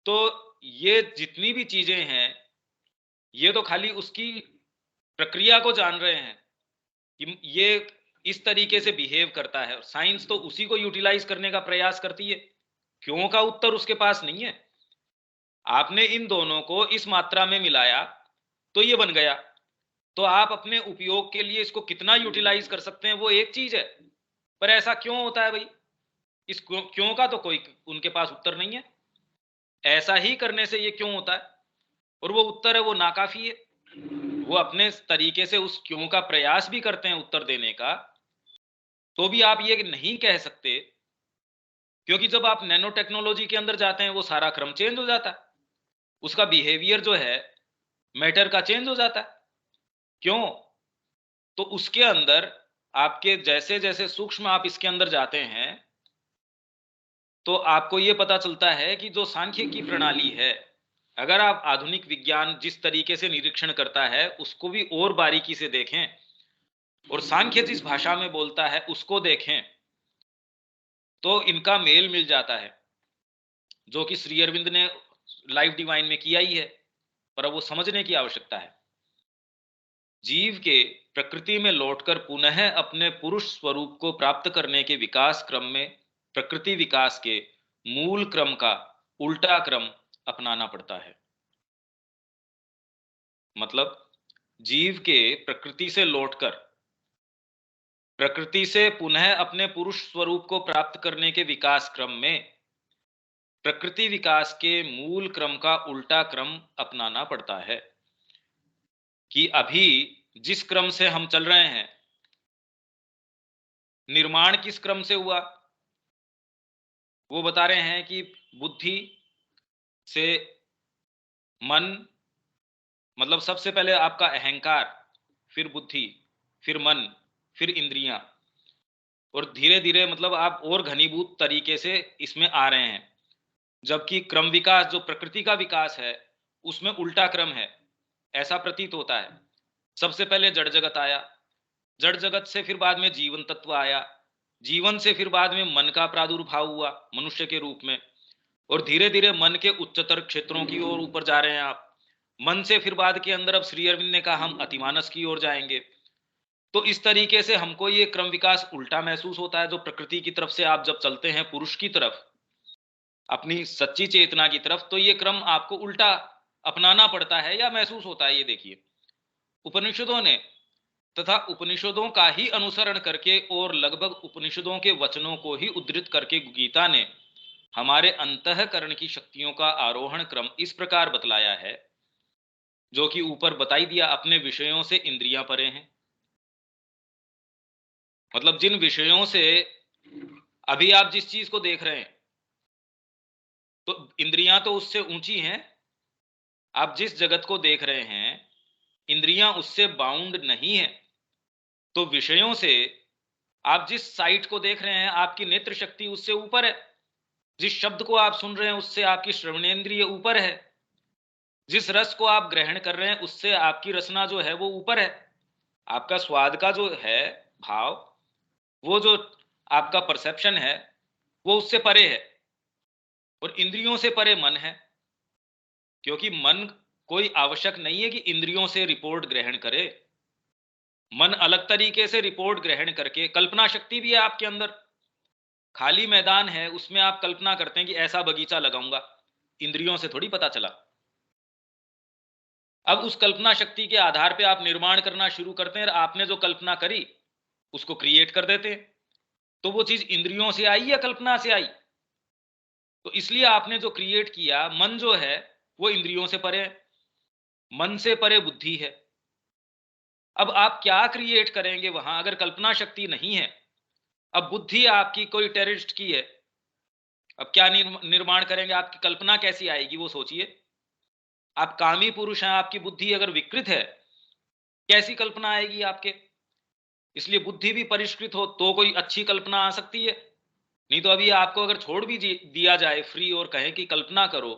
तो ये जितनी भी चीजें हैं ये तो खाली उसकी प्रक्रिया को जान रहे हैं कि ये इस तरीके से बिहेव करता है, और साइंस तो उसी को यूटिलाइज करने का प्रयास करती है। क्यों का उत्तर उसके पास नहीं है। आपने इन दोनों को इस मात्रा में मिलाया तो ये बन गया, तो आप अपने उपयोग के लिए इसको कितना यूटिलाइज कर सकते हैं वो एक चीज है। पर ऐसा क्यों होता है भाई, इस क्यों का तो कोई उनके पास उत्तर नहीं है। ऐसा ही करने से ये क्यों होता है, और वो उत्तर है वो नाकाफी है। वो अपने तरीके से उस क्यों का प्रयास भी करते हैं उत्तर देने का, तो भी आप ये नहीं कह सकते, क्योंकि जब आप नैनो टेक्नोलॉजी के अंदर जाते हैं वो सारा क्रम चेंज हो जाता है, उसका बिहेवियर जो है मैटर का चेंज हो जाता है। क्यों? तो उसके अंदर आपके जैसे जैसे सूक्ष्म आप इसके अंदर जाते हैं तो आपको ये पता चलता है कि जो सांख्य की प्रणाली है, अगर आप आधुनिक विज्ञान जिस तरीके से निरीक्षण करता है उसको भी और बारीकी से देखें और सांख्य जिस भाषा में बोलता है उसको देखें तो इनका मेल मिल जाता है, जो कि श्री अरविंद ने लाइफ डिवाइन में किया ही है। पर अब वो समझने की आवश्यकता है। जीव के प्रकृति में लौटकर पुनः अपने पुरुष स्वरूप को प्राप्त करने के विकास क्रम में प्रकृति विकास के मूल क्रम का उल्टा क्रम अपनाना पड़ता है। मतलब जीव के प्रकृति से लौटकर प्रकृति से पुनः अपने पुरुष स्वरूप को प्राप्त करने के विकास क्रम में प्रकृति विकास के मूल क्रम का उल्टा क्रम अपनाना पड़ता है। कि अभी जिस क्रम से हम चल रहे हैं, निर्माण किस क्रम से हुआ वो बता रहे हैं कि बुद्धि से मन, मतलब सबसे पहले आपका अहंकार, फिर बुद्धि, फिर मन, फिर इंद्रियां, और धीरे धीरे मतलब आप और घनीभूत तरीके से इसमें आ रहे हैं। जबकि क्रम विकास जो प्रकृति का विकास है उसमें उल्टा क्रम है, ऐसा प्रतीत होता है। सबसे पहले जड़ जगत आया, जड़ जगत से फिर बाद में जीवन तत्व आया, जीवन से फिर बाद में मन का प्रादुर्भाव हुआ मनुष्य के रूप में, और धीरे धीरे मन के उच्चतर क्षेत्रों की ओर ऊपर जा रहे हैं आप। मन से फिर बाद के अंदर अब श्री अरविंद ने कहा हम अतिमानस की ओर जाएंगे। तो इस तरीके से हमको ये क्रम विकास उल्टा महसूस होता है। जो प्रकृति की तरफ से आप जब चलते हैं पुरुष की तरफ, अपनी सच्ची चेतना की तरफ, तो ये क्रम आपको उल्टा अपनाना पड़ता है या महसूस होता है। ये देखिए उपनिषदों ने तथा उपनिषदों का ही अनुसरण करके और लगभग उपनिषदों के वचनों को ही उद्धृत करके गीता ने हमारे अंतःकरण की शक्तियों का आरोहण क्रम इस प्रकार बतलाया है, जो कि ऊपर बताई दिया। अपने विषयों से इंद्रियां परे हैं, मतलब जिन विषयों से अभी आप जिस चीज को देख रहे हैं तो इंद्रियां तो उससे ऊंची हैं। आप जिस जगत को देख रहे हैं इंद्रियां उससे बाउंड नहीं है। तो विषयों से आप जिस साइट को देख रहे हैं आपकी नेत्र शक्ति उससे ऊपर है। जिस शब्द को आप सुन रहे हैं उससे आपकी श्रवणेंद्रिय ऊपर है। जिस रस को आप ग्रहण कर रहे हैं उससे आपकी रसना जो है वो ऊपर है। आपका स्वाद का जो है भाव, वो जो आपका परसेप्शन है वो उससे परे है, और इंद्रियों से परे मन है, क्योंकि मन कोई आवश्यक नहीं है कि इंद्रियों से रिपोर्ट ग्रहण करे। मन अलग तरीके से रिपोर्ट ग्रहण करके, कल्पना शक्ति भी है आपके अंदर, खाली मैदान है उसमें आप कल्पना करते हैं कि ऐसा बगीचा लगाऊंगा, इंद्रियों से थोड़ी पता चला। अब उस कल्पना शक्ति के आधार पे आप निर्माण करना शुरू करते हैं, और आपने जो कल्पना करी उसको क्रिएट कर देते हैं। तो वो चीज इंद्रियों से आई या कल्पना से आई? तो इसलिए आपने जो क्रिएट किया, मन जो है वो इंद्रियों से परे है, मन से परे बुद्धि है। अब आप क्या क्रिएट करेंगे वहां, अगर कल्पना शक्ति नहीं है? अब बुद्धि आपकी कोई टेररिस्ट की है, अब क्या निर्माण करेंगे? आपकी कल्पना कैसी आएगी वो सोचिए। आप कामी पुरुष हैं, आपकी बुद्धि अगर विकृत है, कैसी कल्पना आएगी आपके? इसलिए बुद्धि भी परिष्कृत हो तो कोई अच्छी कल्पना आ सकती है, नहीं तो अभी आपको अगर छोड़ भी दिया जाए फ्री और कहें कि कल्पना करो,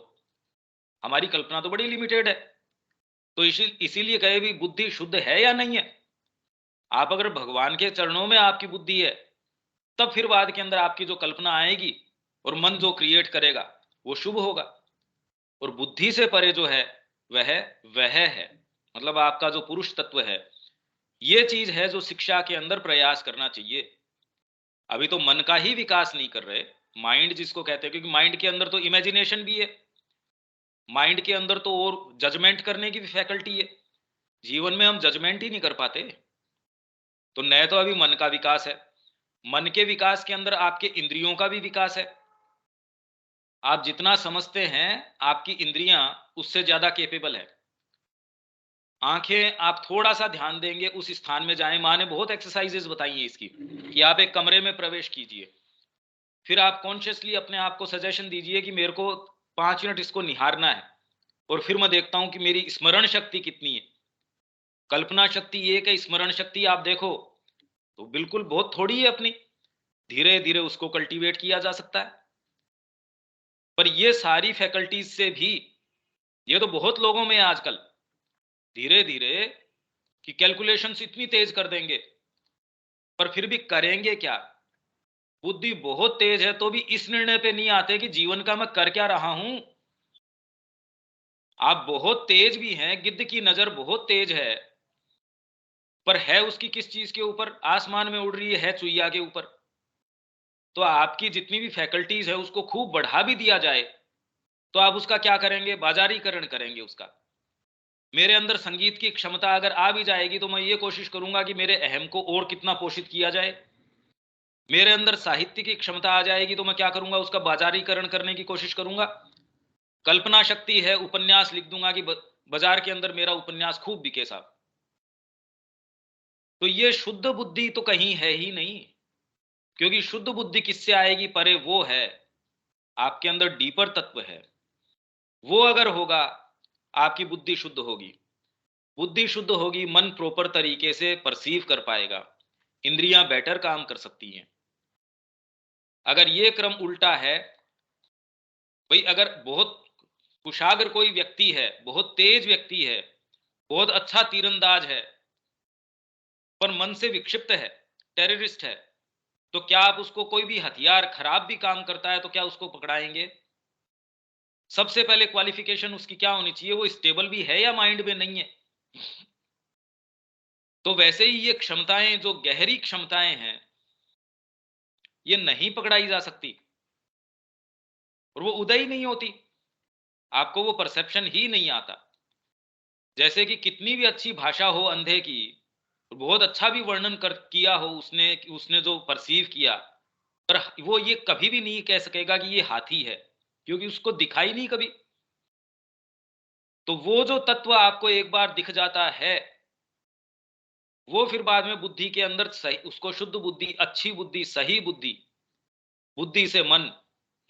हमारी कल्पना तो बड़ी लिमिटेड है। तो इसीलिए कहे भी बुद्धि शुद्ध है या नहीं है। आप अगर भगवान के चरणों में आपकी बुद्धि है, तब फिर बाद के अंदर आपकी जो कल्पना आएगी और मन जो क्रिएट करेगा वो शुभ होगा। और बुद्धि से परे जो है वह है, मतलब आपका जो पुरुष तत्व है, ये चीज है जो शिक्षा के अंदर प्रयास करना चाहिए। अभी तो मन का ही विकास नहीं कर रहे, माइंड जिसको कहते हैं, क्योंकि माइंड के अंदर तो इमेजिनेशन भी है, माइंड के अंदर तो और जजमेंट करने की भी फैकल्टी है। जीवन में हम जजमेंट ही नहीं कर पाते। तो न तो अभी मन का विकास है, मन के विकास के अंदर आपके इंद्रियों का भी विकास है। आप जितना समझते हैं आपकी इंद्रियां उससे ज्यादा केपेबल है। आंखें आप थोड़ा सा ध्यान देंगे उस स्थान में जाएं, माँ ने बहुत एक्सरसाइजेस बताई हैं इसकी, कि आप एक कमरे में प्रवेश कीजिए, फिर आप कॉन्शियसली अपने आप को सजेशन दीजिए कि मेरे को 5 मिनट इसको निहारना है, और फिर मैं देखता हूं कि मेरी स्मरण शक्ति कितनी है। कल्पना शक्ति एक है, स्मरण शक्ति आप देखो तो बिल्कुल बहुत थोड़ी है अपनी, धीरे धीरे उसको कल्टीवेट किया जा सकता है। पर ये सारी फैकल्टीज से भी, ये तो बहुत लोगों में है आजकल, धीरे धीरे कि कैलकुलेशंस इतनी तेज कर देंगे, पर फिर भी करेंगे क्या? बुद्धि बहुत तेज है तो भी इस निर्णय पे नहीं आते कि जीवन का मैं कर क्या रहा हूं। आप बहुत तेज भी हैं, गिद्ध की नजर बहुत तेज है, पर है उसकी किस चीज के ऊपर? आसमान में उड़ रही है चुईया के ऊपर। तो आपकी जितनी भी फैकल्टीज है उसको खूब बढ़ा भी दिया जाए तो आप उसका क्या करेंगे? बाजारीकरण करेंगे उसका। मेरे अंदर संगीत की क्षमता अगर आ भी जाएगी तो मैं ये कोशिश करूंगा कि मेरे अहम को और कितना पोषित किया जाए। मेरे अंदर साहित्य की क्षमता आ जाएगी तो मैं क्या करूंगा? उसका बाजारीकरण करने की कोशिश करूंगा। कल्पना शक्ति है, उपन्यास लिख दूंगा कि बाजार के अंदर मेरा उपन्यास खूब बिके साहब। तो ये शुद्ध बुद्धि तो कहीं है ही नहीं, क्योंकि शुद्ध बुद्धि किससे आएगी? परे वो है, आपके अंदर डीपर तत्व है, वो अगर होगा आपकी बुद्धि शुद्ध होगी। बुद्धि शुद्ध होगी, मन प्रॉपर तरीके से परसीव कर पाएगा, इंद्रियां बेटर काम कर सकती हैं। अगर ये क्रम उल्टा है, भाई अगर बहुत कुशाग्र कोई व्यक्ति है, बहुत तेज व्यक्ति है, बहुत अच्छा तीरंदाज है, पर मन से विक्षिप्त है, टेररिस्ट है, तो क्या आप उसको, कोई भी हथियार खराब भी काम करता है तो क्या उसको पकड़ाएंगे? सबसे पहले क्वालिफिकेशन उसकी क्या होनी चाहिए? वो स्टेबल भी है या माइंड में नहीं है। तो वैसे ही ये क्षमताएं, जो गहरी क्षमताएं हैं, ये नहीं पकड़ाई जा सकती और वो उदय ही नहीं होती, आपको वो परसेप्शन ही नहीं आता। जैसे कि कितनी भी अच्छी भाषा हो अंधे की, बहुत अच्छा भी वर्णन कर किया हो उसने, उसने जो परसीव किया, पर वो ये कभी भी नहीं कह सकेगा कि ये हाथी है, क्योंकि उसको दिखाई नहीं कभी। तो वो जो तत्व आपको एक बार दिख जाता है, वो फिर बाद में बुद्धि के अंदर सही, उसको शुद्ध बुद्धि, अच्छी बुद्धि, सही बुद्धि, बुद्धि से मन,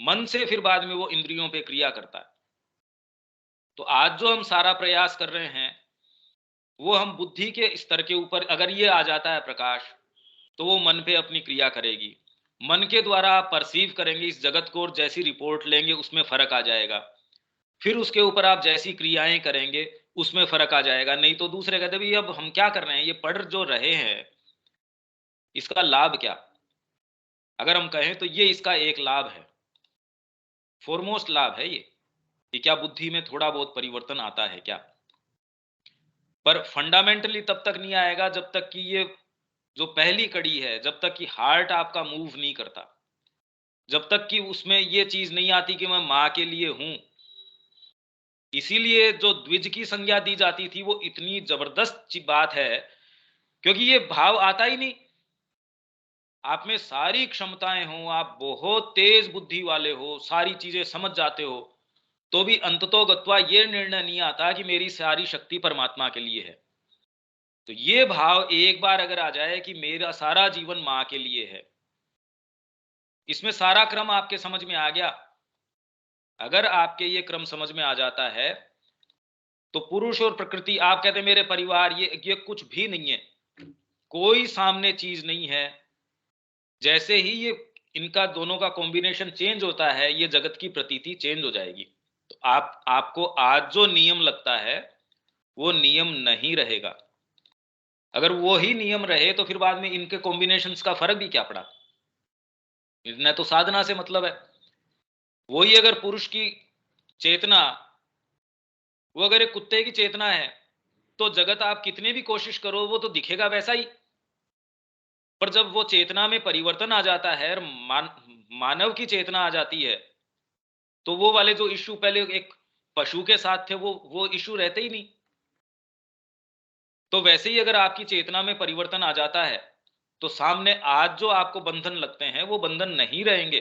मन से फिर बाद में वो इंद्रियों पे क्रिया करता है। तो आज जो हम सारा प्रयास कर रहे हैं वो हम बुद्धि के स्तर के ऊपर, अगर ये आ जाता है प्रकाश, तो वो मन पे अपनी क्रिया करेगी। मन के द्वारा आप परसीव करेंगे इस जगत को और जैसी रिपोर्ट लेंगे उसमें फर्क आ जाएगा। फिर उसके ऊपर आप जैसी क्रियाएं करेंगे उसमें फर्क आ जाएगा। नहीं तो दूसरे कहते भाई अब हम क्या कर रहे हैं, ये पढ़ जो रहे हैं इसका लाभ क्या? अगर हम कहें तो ये इसका एक लाभ है, फोरमोस्ट लाभ है ये, कि क्या बुद्धि में थोड़ा बहुत परिवर्तन आता है क्या। पर फंडामेंटली तब तक नहीं आएगा जब तक कि ये जो पहली कड़ी है, जब तक कि हार्ट आपका मूव नहीं करता, जब तक कि उसमें ये चीज नहीं आती कि मैं मां के लिए हूं। इसीलिए जो द्विज की संज्ञा दी जाती थी वो इतनी जबरदस्त बात है, क्योंकि ये भाव आता ही नहीं। आप में सारी क्षमताएं हो, आप बहुत तेज बुद्धि वाले हो, सारी चीजें समझ जाते हो, तो भी अंततोगत्वा ये निर्णय नहीं आता कि मेरी सारी शक्ति परमात्मा के लिए है। तो ये भाव एक बार अगर आ जाए कि मेरा सारा जीवन मां के लिए है, इसमें सारा क्रम आपके समझ में आ गया। अगर आपके ये क्रम समझ में आ जाता है तो पुरुष और प्रकृति, आप कहते हैं मेरे परिवार, ये कुछ भी नहीं है, कोई सामने चीज नहीं है। जैसे ही ये इनका दोनों का कॉम्बिनेशन चेंज होता है, ये जगत की प्रतीति चेंज हो जाएगी। तो आपको आज जो नियम लगता है वो नियम नहीं रहेगा। अगर वो ही नियम रहे तो फिर बाद में इनके कॉम्बिनेशंस का फर्क भी क्या पड़ा। इतना तो साधना से मतलब है। वही अगर पुरुष की चेतना, वो अगर एक कुत्ते की चेतना है, तो जगत आप कितने भी कोशिश करो वो तो दिखेगा वैसा ही। पर जब वो चेतना में परिवर्तन आ जाता है और मानव की चेतना आ जाती है, तो वो वाले जो इश्यू पहले एक पशु के साथ थे वो इश्यू रहते ही नहीं। तो वैसे ही अगर आपकी चेतना में परिवर्तन आ जाता है तो सामने आज जो आपको बंधन लगते हैं वो बंधन नहीं रहेंगे।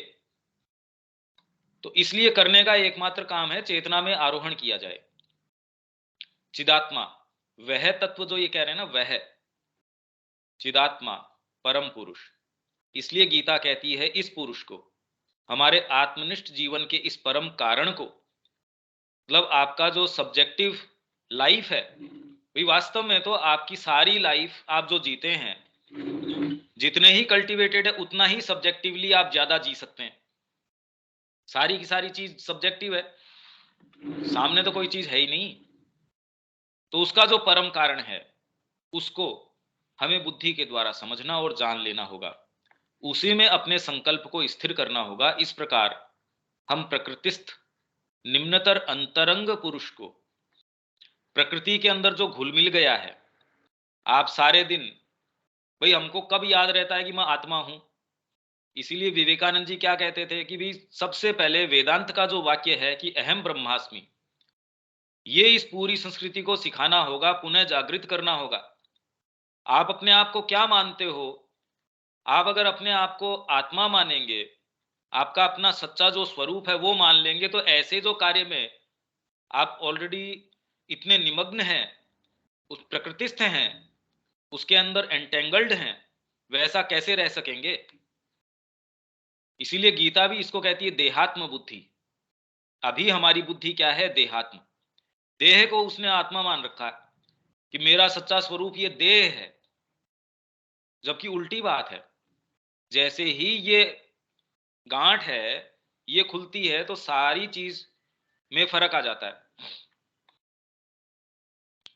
तो इसलिए करने का एकमात्र काम है चेतना में आरोहण किया जाए। चिदात्मा, वह तत्व जो ये कह रहे हैं ना, वह चिदात्मा परम पुरुष। इसलिए गीता कहती है इस पुरुष को, हमारे आत्मनिष्ठ जीवन के इस परम कारण को, मतलब आपका जो सब्जेक्टिव लाइफ है, भाई वास्तव में तो आपकी सारी लाइफ आप जो जीते हैं, जितने ही कल्टीवेटेड है उतना ही सब्जेक्टिवली आप ज्यादा जी सकते हैं। सारी की सारी चीज सब्जेक्टिव है, सामने तो कोई चीज है ही नहीं। तो उसका जो परम कारण है उसको हमें बुद्धि के द्वारा समझना और जान लेना होगा, उसी में अपने संकल्प को स्थिर करना होगा। इस प्रकार हम प्रकृतिस्थ निम्नतर अंतरंग पुरुष को, प्रकृति के अंदर जो घुल मिल गया है, आप सारे दिन, भाई हमको कब याद रहता है कि मैं आत्मा हूं। इसीलिए विवेकानंद जी क्या कहते थे कि भी सबसे पहले वेदांत का जो वाक्य है कि अहम ब्रह्मास्मि, ये इस पूरी संस्कृति को सिखाना होगा, पुनः जागृत करना होगा। आप अपने आप को क्या मानते हो? आप अगर अपने आप को आत्मा मानेंगे, आपका अपना सच्चा जो स्वरूप है वो मान लेंगे, तो ऐसे जो कार्य में आप ऑलरेडी इतने निमग्न हैं, उस प्रकृतिस्थ हैं, उसके अंदर एंटेंगल्ड हैं, वैसा कैसे रह सकेंगे। इसीलिए गीता भी इसको कहती है देहात्म बुद्धि। अभी हमारी बुद्धि क्या है? देहात्म। देह को उसने आत्मा मान रखा है कि मेरा सच्चा स्वरूप ये देह है, जबकि उल्टी बात है। जैसे ही ये गांठ है ये खुलती है तो सारी चीज में फर्क आ जाता है।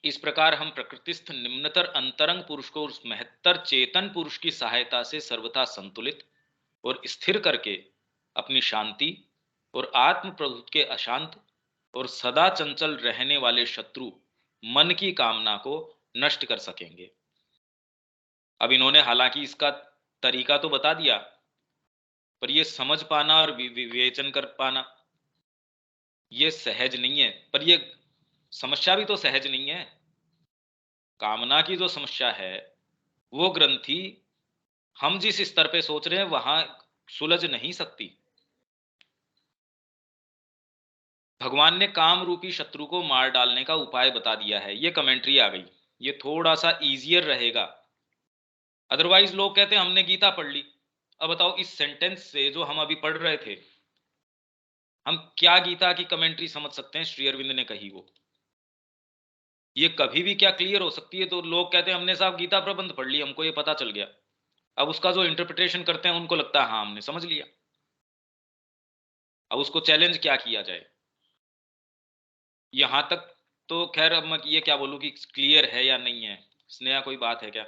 इस प्रकार हम प्रकृतिस्थ निम्नतर अंतरंग पुरुष को उस महत्तर चेतन पुरुष की सहायता से सर्वथा संतुलित और स्थिर करके अपनी शांति और आत्म प्रभुत्व के अशांत और सदा चंचल रहने वाले शत्रु मन की कामना को नष्ट कर सकेंगे। अब इन्होंने हालांकि इसका तरीका तो बता दिया, पर ये समझ पाना और विवेचन कर पाना ये सहज नहीं है। पर ये समस्या भी तो सहज नहीं है। कामना की जो समस्या है वो ग्रंथि हम जिस स्तर पे सोच रहे हैं वहां सुलझ नहीं सकती। भगवान ने काम रूपी शत्रु को मार डालने का उपाय बता दिया है। ये कमेंट्री आ गई, ये थोड़ा सा इजियर रहेगा। अदरवाइज लोग कहते हैं हमने गीता पढ़ ली। अब बताओ इस सेंटेंस से जो हम अभी पढ़ रहे थे, हम क्या गीता की कमेंट्री समझ सकते हैं श्री अरविंद ने कही वो? ये कभी भी क्या क्लियर हो सकती है? तो लोग कहते हैं हमने साहब गीता प्रबंध पढ़ ली, हमको ये पता चल गया। अब उसका जो इंटरप्रिटेशन करते हैं उनको लगता है हाँ हमने समझ लिया। अब उसको चैलेंज क्या किया जाए? यहां तक तो खैर अब मैं ये क्या बोलूं कि क्लियर है या नहीं है। स्नेहा कोई बात है क्या?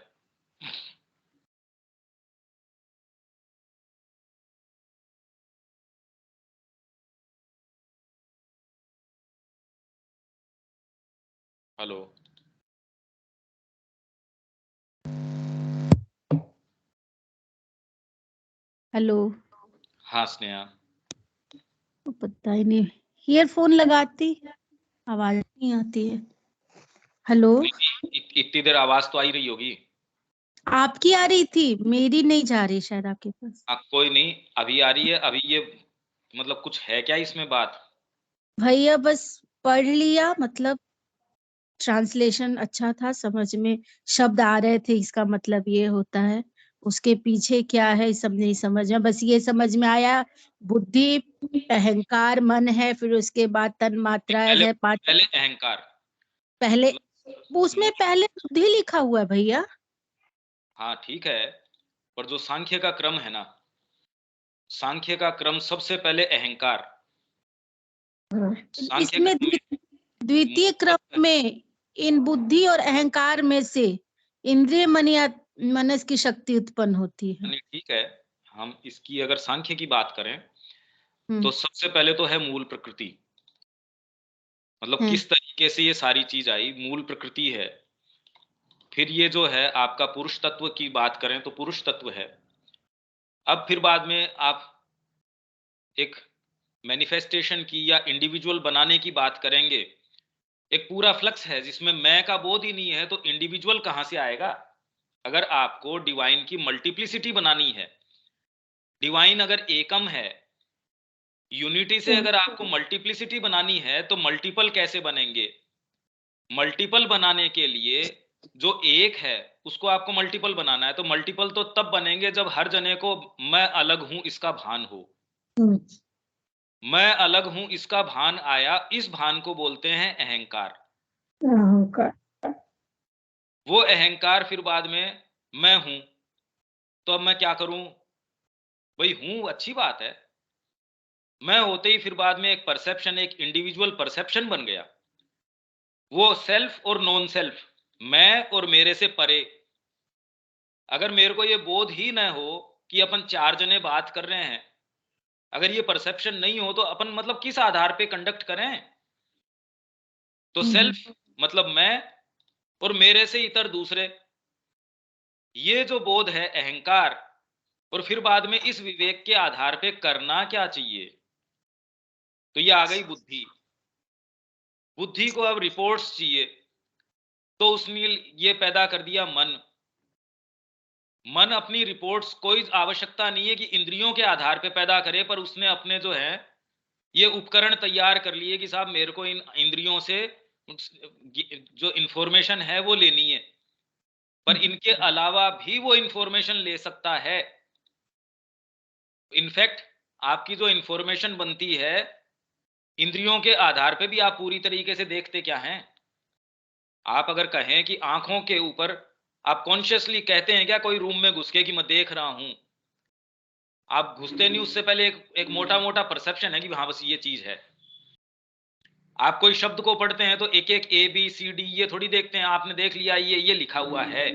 हेलो। हेलो। हाँ स्नेहा। पता ही नहीं, ईयरफोन लगाती आवाज नहीं आती है। हेलो। इतनी देर आवाज तो आ ही रही होगी। आपकी आ रही थी, मेरी नहीं जा रही शायद आपके पास। कोई नहीं, अभी आ रही है। अभी ये मतलब कुछ है क्या इसमें बात? भैया बस पढ़ लिया, मतलब ट्रांसलेशन अच्छा था, समझ में शब्द आ रहे थे, इसका मतलब ये होता है, उसके पीछे क्या है ये सब नहीं समझ में, बस ये समझ में आया बुद्धि, अहंकार, मन है, फिर उसके बाद तन मात्रा पहले है, पांच। पहले अहंकार, पहले मतलब उसमें पहले बुद्धि लिखा हुआ है भैया। हाँ ठीक है, पर जो सांख्य का क्रम है ना, सांख्य का क्रम सबसे पहले अहंकार। सांख्य इसमें क्रम द्वितीय क्रम में इन बुद्धि और अहंकार में से इंद्रिय मन या मनस की शक्ति उत्पन्न होती है। ठीक है, हम इसकी अगर सांख्य की बात करें तो हम्म। सबसे पहले तो है मूल प्रकृति। मतलब है। किस तरीके से ये सारी चीज आई, मूल प्रकृति है। फिर ये जो है आपका पुरुष तत्व की बात करें तो पुरुष तत्व है। अब फिर बाद में आप एक मैनिफेस्टेशन की या इंडिविजुअल बनाने की बात करेंगे। एक पूरा फ्लक्स है जिसमें मैं का बोध ही नहीं है, तो इंडिविजुअल कहां से आएगा? अगर आपको डिवाइन की मल्टीप्लिसिटी बनानी है, डिवाइन अगर एकम है, यूनिटी से अगर आपको मल्टीप्लिसिटी बनानी है, तो मल्टीपल कैसे बनेंगे? मल्टीपल बनाने के लिए जो एक है उसको आपको मल्टीपल बनाना है, तो मल्टीपल तो तब बनेंगे जब हर जने को मैं अलग हूं इसका भान हो। मैं अलग हूं इसका भान आया, इस भान को बोलते हैं अहंकार। वो अहंकार फिर बाद में मैं हूं, तो अब मैं क्या करूं? भाई हूं अच्छी बात है, मैं होते ही फिर बाद में एक परसेप्शन, एक इंडिविजुअल परसेप्शन बन गया। वो सेल्फ और नॉन सेल्फ, मैं और मेरे से परे। अगर मेरे को ये बोध ही न हो कि अपन चार जने बात कर रहे हैं, अगर ये परसेप्शन नहीं हो, तो अपन मतलब किस आधार पे कंडक्ट करें? तो सेल्फ मतलब मैं और मेरे से इतर दूसरे, ये जो बोध है अहंकार। और फिर बाद में इस विवेक के आधार पे करना क्या चाहिए, तो ये आ गई बुद्धि। बुद्धि को अब रिपोर्ट्स चाहिए, तो उसने ये पैदा कर दिया मन। मन अपनी रिपोर्ट्स कोई आवश्यकता नहीं है कि इंद्रियों के आधार पे पैदा करे, पर उसने अपने जो है ये उपकरण तैयार कर लिए कि साहब मेरे को इन इंद्रियों से जो इंफॉर्मेशन है वो लेनी है, पर इनके अलावा भी वो इंफॉर्मेशन ले सकता है। इनफैक्ट आपकी जो इंफॉर्मेशन बनती है इंद्रियों के आधार पे भी, आप पूरी तरीके से देखते क्या हैं? आप अगर कहें कि आंखों के ऊपर, आप कॉन्शियसली कहते हैं क्या कोई रूम में घुस के कि मैं देख रहा हूं? आप घुसते नहीं, उससे पहले एक मोटा मोटा परसेप्शन है कि हाँ बस ये चीज है। आप कोई शब्द को पढ़ते हैं तो एक एक ए बी सी डी ये थोड़ी देखते हैं, आपने देख लिया ये लिखा हुआ है।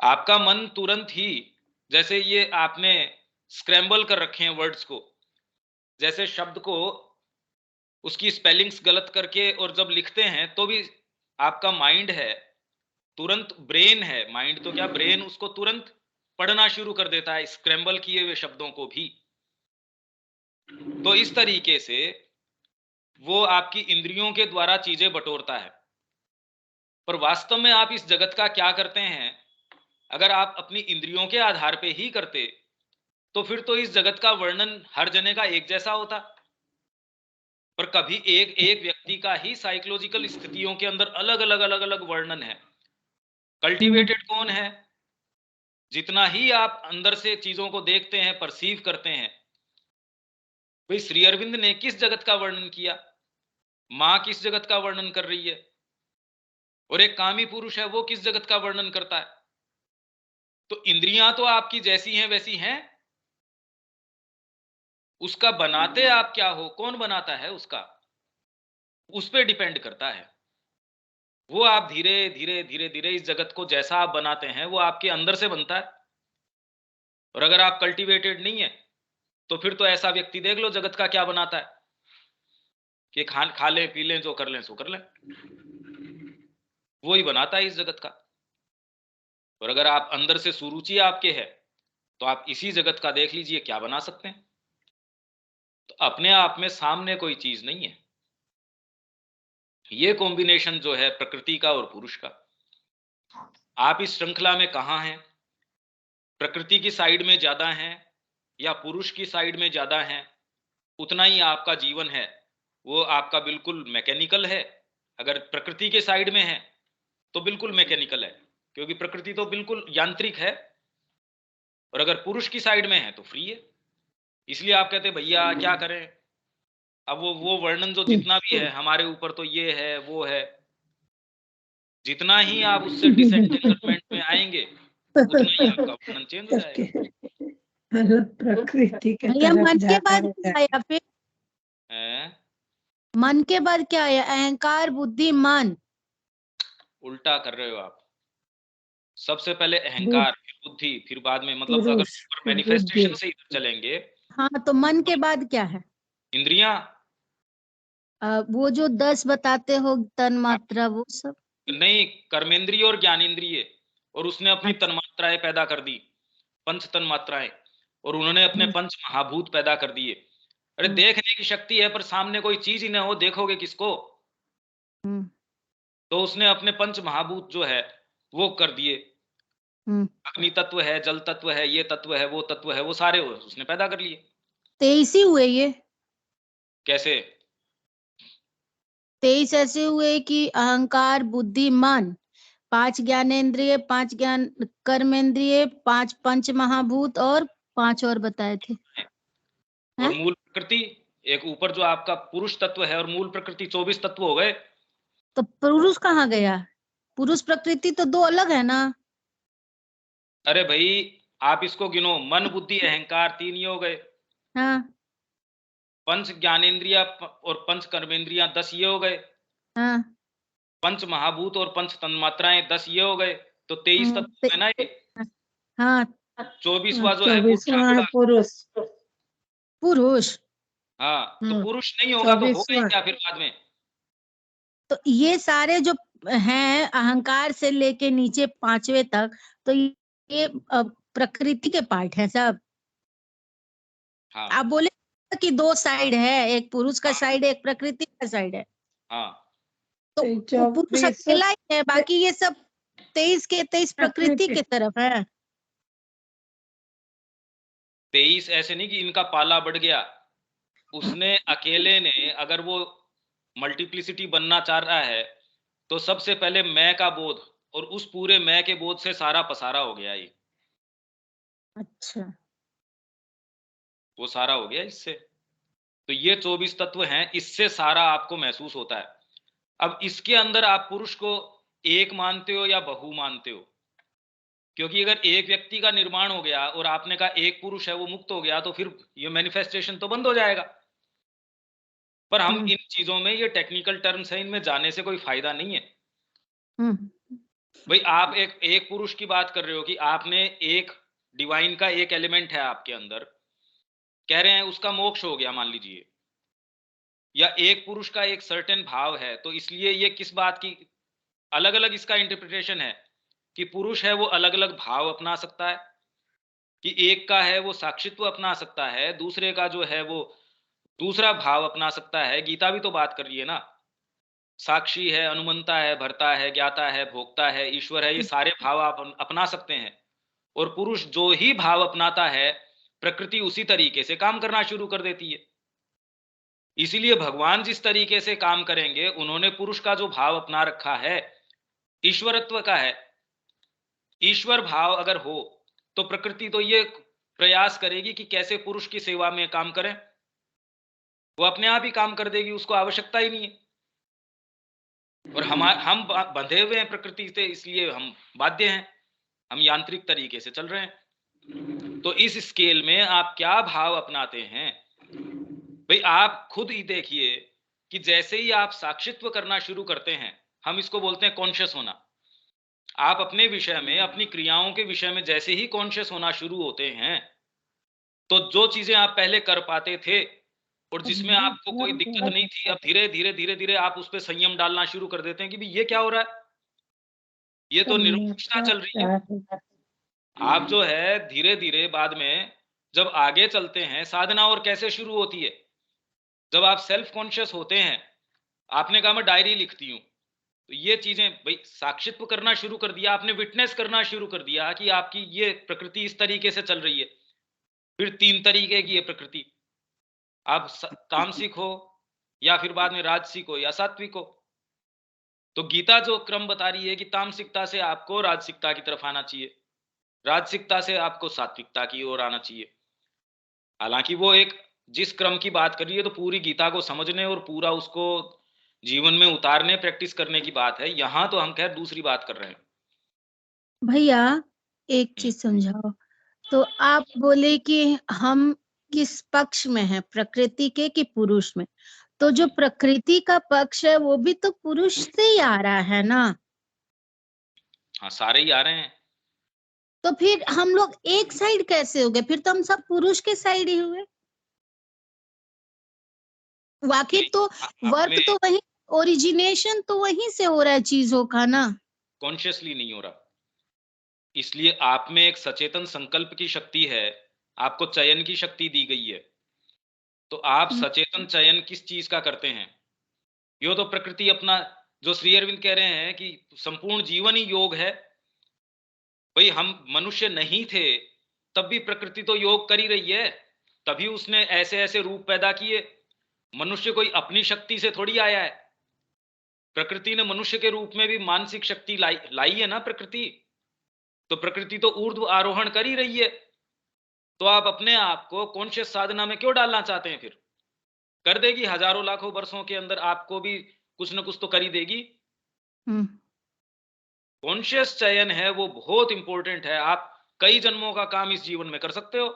आपका मन तुरंत ही, जैसे ये आपने स्क्रैम्बल कर रखे हैं वर्ड्स को, जैसे शब्द को उसकी स्पेलिंग्स गलत करके और जब लिखते हैं तो भी आपका माइंड है, तुरंत ब्रेन है, माइंड तो क्या ब्रेन उसको तुरंत पढ़ना शुरू कर देता है स्क्रैम्बल किए हुए शब्दों को भी। तो इस तरीके से वो आपकी इंद्रियों के द्वारा चीजें बटोरता है। पर वास्तव में आप इस जगत का क्या करते हैं? अगर आप अपनी इंद्रियों के आधार पे ही करते, तो फिर तो इस जगत का वर्णन हर जने का एक जैसा होता। पर कभी एक एक व्यक्ति का ही साइकोलॉजिकल स्थितियों के अंदर अलग अलग अलग अलग वर्णन है। कल्टीवेटेड कौन है? जितना ही आप अंदर से चीजों को देखते हैं, परसीव करते हैं। भाई श्री अरविंद ने किस जगत का वर्णन किया? मां किस जगत का वर्णन कर रही है? और एक कामी पुरुष है, वो किस जगत का वर्णन करता है? तो इंद्रियां तो आपकी जैसी हैं वैसी हैं, उसका बनाते आप क्या हो, कौन बनाता है उसका, उस पर डिपेंड करता है। वो आप धीरे धीरे धीरे धीरे इस जगत को जैसा आप बनाते हैं वो आपके अंदर से बनता है। और अगर आप कल्टीवेटेड नहीं है, तो फिर तो ऐसा व्यक्ति देख लो जगत का क्या बनाता है। कि खा लें पी लें, जो कर लें सो कर लें। वो ही बनाता है इस जगत का। और अगर आप अंदर से सुरुचि आपके है तो आप इसी जगत का देख लीजिए क्या बना सकते हैं। तो अपने आप में सामने कोई चीज नहीं है। ये कॉम्बिनेशन जो है प्रकृति का और पुरुष का, आप इस श्रृंखला में कहां हैं? प्रकृति की साइड में ज्यादा हैं या पुरुष की साइड में ज्यादा हैं? उतना ही आपका जीवन है वो आपका बिल्कुल मैकेनिकल है। अगर प्रकृति के साइड में है तो बिल्कुल मैकेनिकल है, क्योंकि प्रकृति तो बिल्कुल यांत्रिक है। और अगर पुरुष की साइड में है तो फ्री है। इसलिए आप कहते हैं भैया क्या करें। अब वो वर्णन जो जितना भी है हमारे ऊपर, तो ये है वो है, जितना ही आप उससे डिसएंटेंगलमेंट में आएंगे उतना ही आपका वर्णन चेंज हो जाएगा। मतलब प्रकृति के भैया तरफ मन के जाता बाद रहता क्या है। आया फिर? हैं? मन के बाद क्या आया? अहंकार, बुद्धि, मन। उल्टा कर रहे हो आप। सबसे पहले अहंकार, फिर बुद्धि, फिर बाद में, मतलब अगर पुरुष, फिर मैनिफेस्टेशन बुद्धि। से इधर चलेंगे, हाँ, तो मन के बाद क्या है? इंद्रियां। वो जो 10 बताते हो, तन मात्रा, वो सब। नहीं, कर्मेंद्रिय और ज्ञानेंद्रिय। और उसने अपनी अच्छा। तन्मात्राएं पैदा कर दी, पंच तन्मात्राएं। और उन्होंने अपने पंच महाभूत पैदा कर दिए। अरे देखने की शक्ति है पर सामने कोई चीज ही ना हो, देखोगे किसको? हम्म, तो उसने अपने पंच महाभूत जो है वो कर दिए। हम्म। अग्नि तत्व है, जल तत्व है, ये तत्व है, वो तत्व है, वो सारे उसने पैदा कर लिए। 23 ही हुए ये। कैसे? 23 ऐसे हुए कि अहंकार, बुद्धि, मन, 5 ज्ञानेंद्रिय, 5 ज्ञान कर्मेंद्रिय, 5 पंच महाभूत और 5 और बताए थे। और हैं? मूल प्रकृति, एक ऊपर जो आपका पुरुष तत्व है और मूल प्रकृति, 24 तत्व हो गए। तो पुरुष कहाँ गया? पुरुष प्रकृति तो 2 अलग है ना। अरे भाई आप इसको गिनो, मन बुद्धि अहंकार 3 ये हो गए। हाँ, पंच ज्ञानेंद्रिया और पंच कर्मेंद्रिया 10 ये हो गए। हाँ। पंच महाभूत और पंच तन्मात्राएं 10 ये हो गए। तो 23 तत्व है ना ये। हाँ। 24वां जो है पुरुष 24वां है जुड़ा। पुरुष। पुरुष। हाँ, तो पुरुष नहीं होगा तो होगा ही 24वां। क्या फिर बाद में? तो ये सारे जो हैं अहंकार से लेके नीचे 5वें तक, तो ये प्रकृति के पार्ट है सब। हाँ आप बोले कि 2 साइड है, एक पुरुष का हाँ साइड है, एक प्रकृति का साइड है। हाँ। तो वो पुरुष 24 अकेला ही है, बाकी ये सब 23 के 23 प्रकृति प्रकृति। के तरफ है। 23 ऐसे नहीं कि इनका पाला बढ़ गया। उसने अकेले ने, अगर वो मल्टीप्लिसिटी बनना चाह रहा है तो सबसे पहले मैं का बोध, और उस पूरे मैं के बोध से सारा पसारा हो गया ये। अच्छा। वो सारा हो गया इससे। तो ये 24 तत्व हैं, इससे सारा आपको महसूस होता है। अब इसके अंदर आप पुरुष को एक मानते हो या बहु मानते हो? क्योंकि अगर एक व्यक्ति का निर्माण हो गया और आपने कहा एक पुरुष है वो मुक्त हो गया, तो फिर ये मैनिफेस्टेशन तो बंद हो जाएगा। पर हम इन चीजों में, ये टेक्निकल टर्म्स है, इनमें जाने से कोई फायदा नहीं है। भाई आप एक पुरुष की बात कर रहे हो कि आपने एक डिवाइन का एक एलिमेंट है आपके अंदर, कह रहे हैं उसका मोक्ष हो गया मान लीजिए, या एक पुरुष का एक सर्टेन भाव है, तो इसलिए ये किस बात की अलग अलग इसका इंटरप्रिटेशन है कि पुरुष है वो अलग अलग भाव अपना सकता है, कि एक का है वो साक्षित्व अपना सकता है, दूसरे का जो है वो दूसरा भाव अपना सकता है। गीता भी तो बात कर रही है ना, साक्षी है, अनुमंता है, भर्ता है, ज्ञाता है, भोक्ता है, ईश्वर है, ये सारे भाव आप अपना सकते हैं। और पुरुष जो ही भाव अपनाता है, प्रकृति उसी तरीके से काम करना शुरू कर देती है। इसीलिए भगवान जिस तरीके से काम करेंगे, उन्होंने पुरुष का जो भाव अपना रखा है ईश्वरत्व का है। ईश्वर भाव अगर हो तो प्रकृति तो ये प्रयास करेगी कि कैसे पुरुष की सेवा में काम करें, वो अपने आप ही काम कर देगी, उसको आवश्यकता ही नहीं है। और हम बंधे हुए हैं प्रकृति से, इसलिए हम बाध्य हैं, हम यांत्रिक तरीके से चल रहे हैं। तो इस स्केल में आप क्या भाव अपनाते हैं? भाई आप खुद ही देखिए कि जैसे ही आप साक्षित्व करना शुरू करते हैं, हम इसको बोलते हैं कॉन्शियस होना। आप अपने विषय में, अपनी क्रियाओं के विषय में जैसे ही कॉन्शियस होना शुरू होते हैं, तो जो चीजें आप पहले कर पाते थे और जिसमें आपको कोई दिक्कत नहीं थी, अब धीरे धीरे धीरे धीरे आप उस पे संयम डालना शुरू कर देते हैं कि भाई ये क्या हो रहा है, ये तो निरपेक्षता चल रही है। आप जो है धीरे धीरे बाद में जब आगे चलते हैं, साधना और कैसे शुरू होती है, जब आप सेल्फ कॉन्शियस होते हैं। आपने कहा मैं डायरी लिखती हूँ, तो ये चीजें भाई साक्षित्व करना शुरू कर दिया आपने, विटनेस करना शुरू कर दिया कि आपकी ये प्रकृति इस तरीके से चल रही है। फिर 3 तरीके की है प्रकृति, आप तामसिक हो या फिर बाद में राजसिक हो या सात्विक हो। तो गीता जो क्रम बता रही है कि तामसिकता से आपको राजसिकता की तरफ आना चाहिए, राजसिकता से आपको सात्विकता की ओर आना चाहिए। हालांकि वो एक जिस क्रम की बात कर रही है तो पूरी गीता को समझने और पूरा उसको जीवन में उतारने प्रैक्टिस करने की बात है। यहाँ तो हम खैर दूसरी बात कर रहे हैं। भैया एक चीज समझाओ। तो आप बोले कि हम किस पक्ष में हैं, प्रकृति के कि पुरुष में? तो जो प्रकृति का पक्ष है वो भी तो पुरुष से ही आ रहा है ना। हाँ, सारे ही आ रहे हैं। तो फिर हम लोग एक साइड कैसे हो गए? फिर तो हम सब पुरुष के साइड ही हुए। वाकई तो वर्क तो वही, ओरिजिनेशन तो वहीं से हो रहा है चीजों का ना, कॉन्शियसली नहीं हो रहा। इसलिए आप में एक सचेतन संकल्प की शक्ति है, आपको चयन की शक्ति दी गई है। तो आप सचेतन चयन किस चीज का करते हैं? यो तो प्रकृति अपना, जो श्री अरविंद कह रहे हैं कि संपूर्ण जीवन ही योग है। भाई हम मनुष्य नहीं थे तब भी प्रकृति तो योग कर ही रही है, तभी उसने ऐसे ऐसे रूप पैदा किए। मनुष्य कोई अपनी शक्ति से थोड़ी आया है, प्रकृति ने मनुष्य के रूप में भी मानसिक शक्ति लाई है ना प्रकृति। तो प्रकृति तो ऊर्ध्व आरोहण कर ही रही है। तो आप अपने आप को कॉन्शियस साधना में क्यों डालना चाहते हैं? फिर कर देगी, हजारों लाखों वर्षों के अंदर आपको भी कुछ ना कुछ तो कर ही देगी। कॉन्शियस चयन है वो बहुत इंपॉर्टेंट है। आप कई जन्मों का काम इस जीवन में कर सकते हो।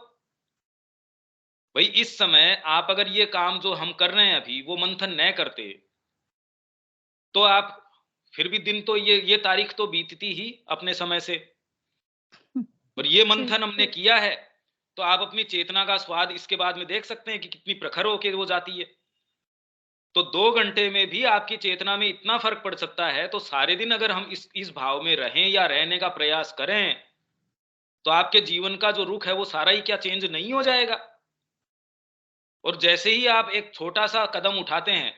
भाई इस समय आप अगर ये काम जो हम कर रहे हैं अभी वो मंथन न करते तो आप फिर भी दिन तो ये तारीख तो बीतती ही अपने समय से। और ये मंथन हमने किया है तो आप अपनी चेतना का स्वाद इसके बाद में देख सकते हैं कि कितनी प्रखर होके वो जाती है। तो 2 घंटे में भी आपकी चेतना में इतना फर्क पड़ सकता है। तो सारे दिन अगर हम इस भाव में रहें या रहने का प्रयास करें तो आपके जीवन का जो रुख है वो सारा ही क्या चेंज नहीं हो जाएगा? और जैसे ही आप एक छोटा सा कदम उठाते हैं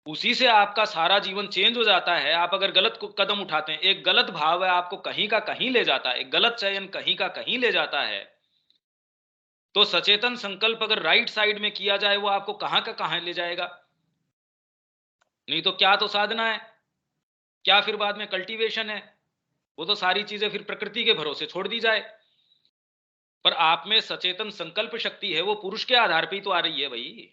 उसी से आपका सारा जीवन चेंज हो जाता है। आप अगर गलत कदम उठाते हैं, एक गलत भाव है आपको कहीं का कहीं ले जाता है, एक गलत चयन कहीं का कहीं ले जाता है। तो सचेतन संकल्प अगर राइट साइड में किया जाए वो आपको कहां का कहां ले जाएगा। नहीं तो क्या तो साधना है, क्या फिर बाद में कल्टीवेशन है? वो तो सारी चीजें फिर प्रकृति के भरोसे छोड़ दी जाए। पर आप में सचेतन संकल्प शक्ति है वो पुरुष के आधार पर ही तो आ रही है भाई।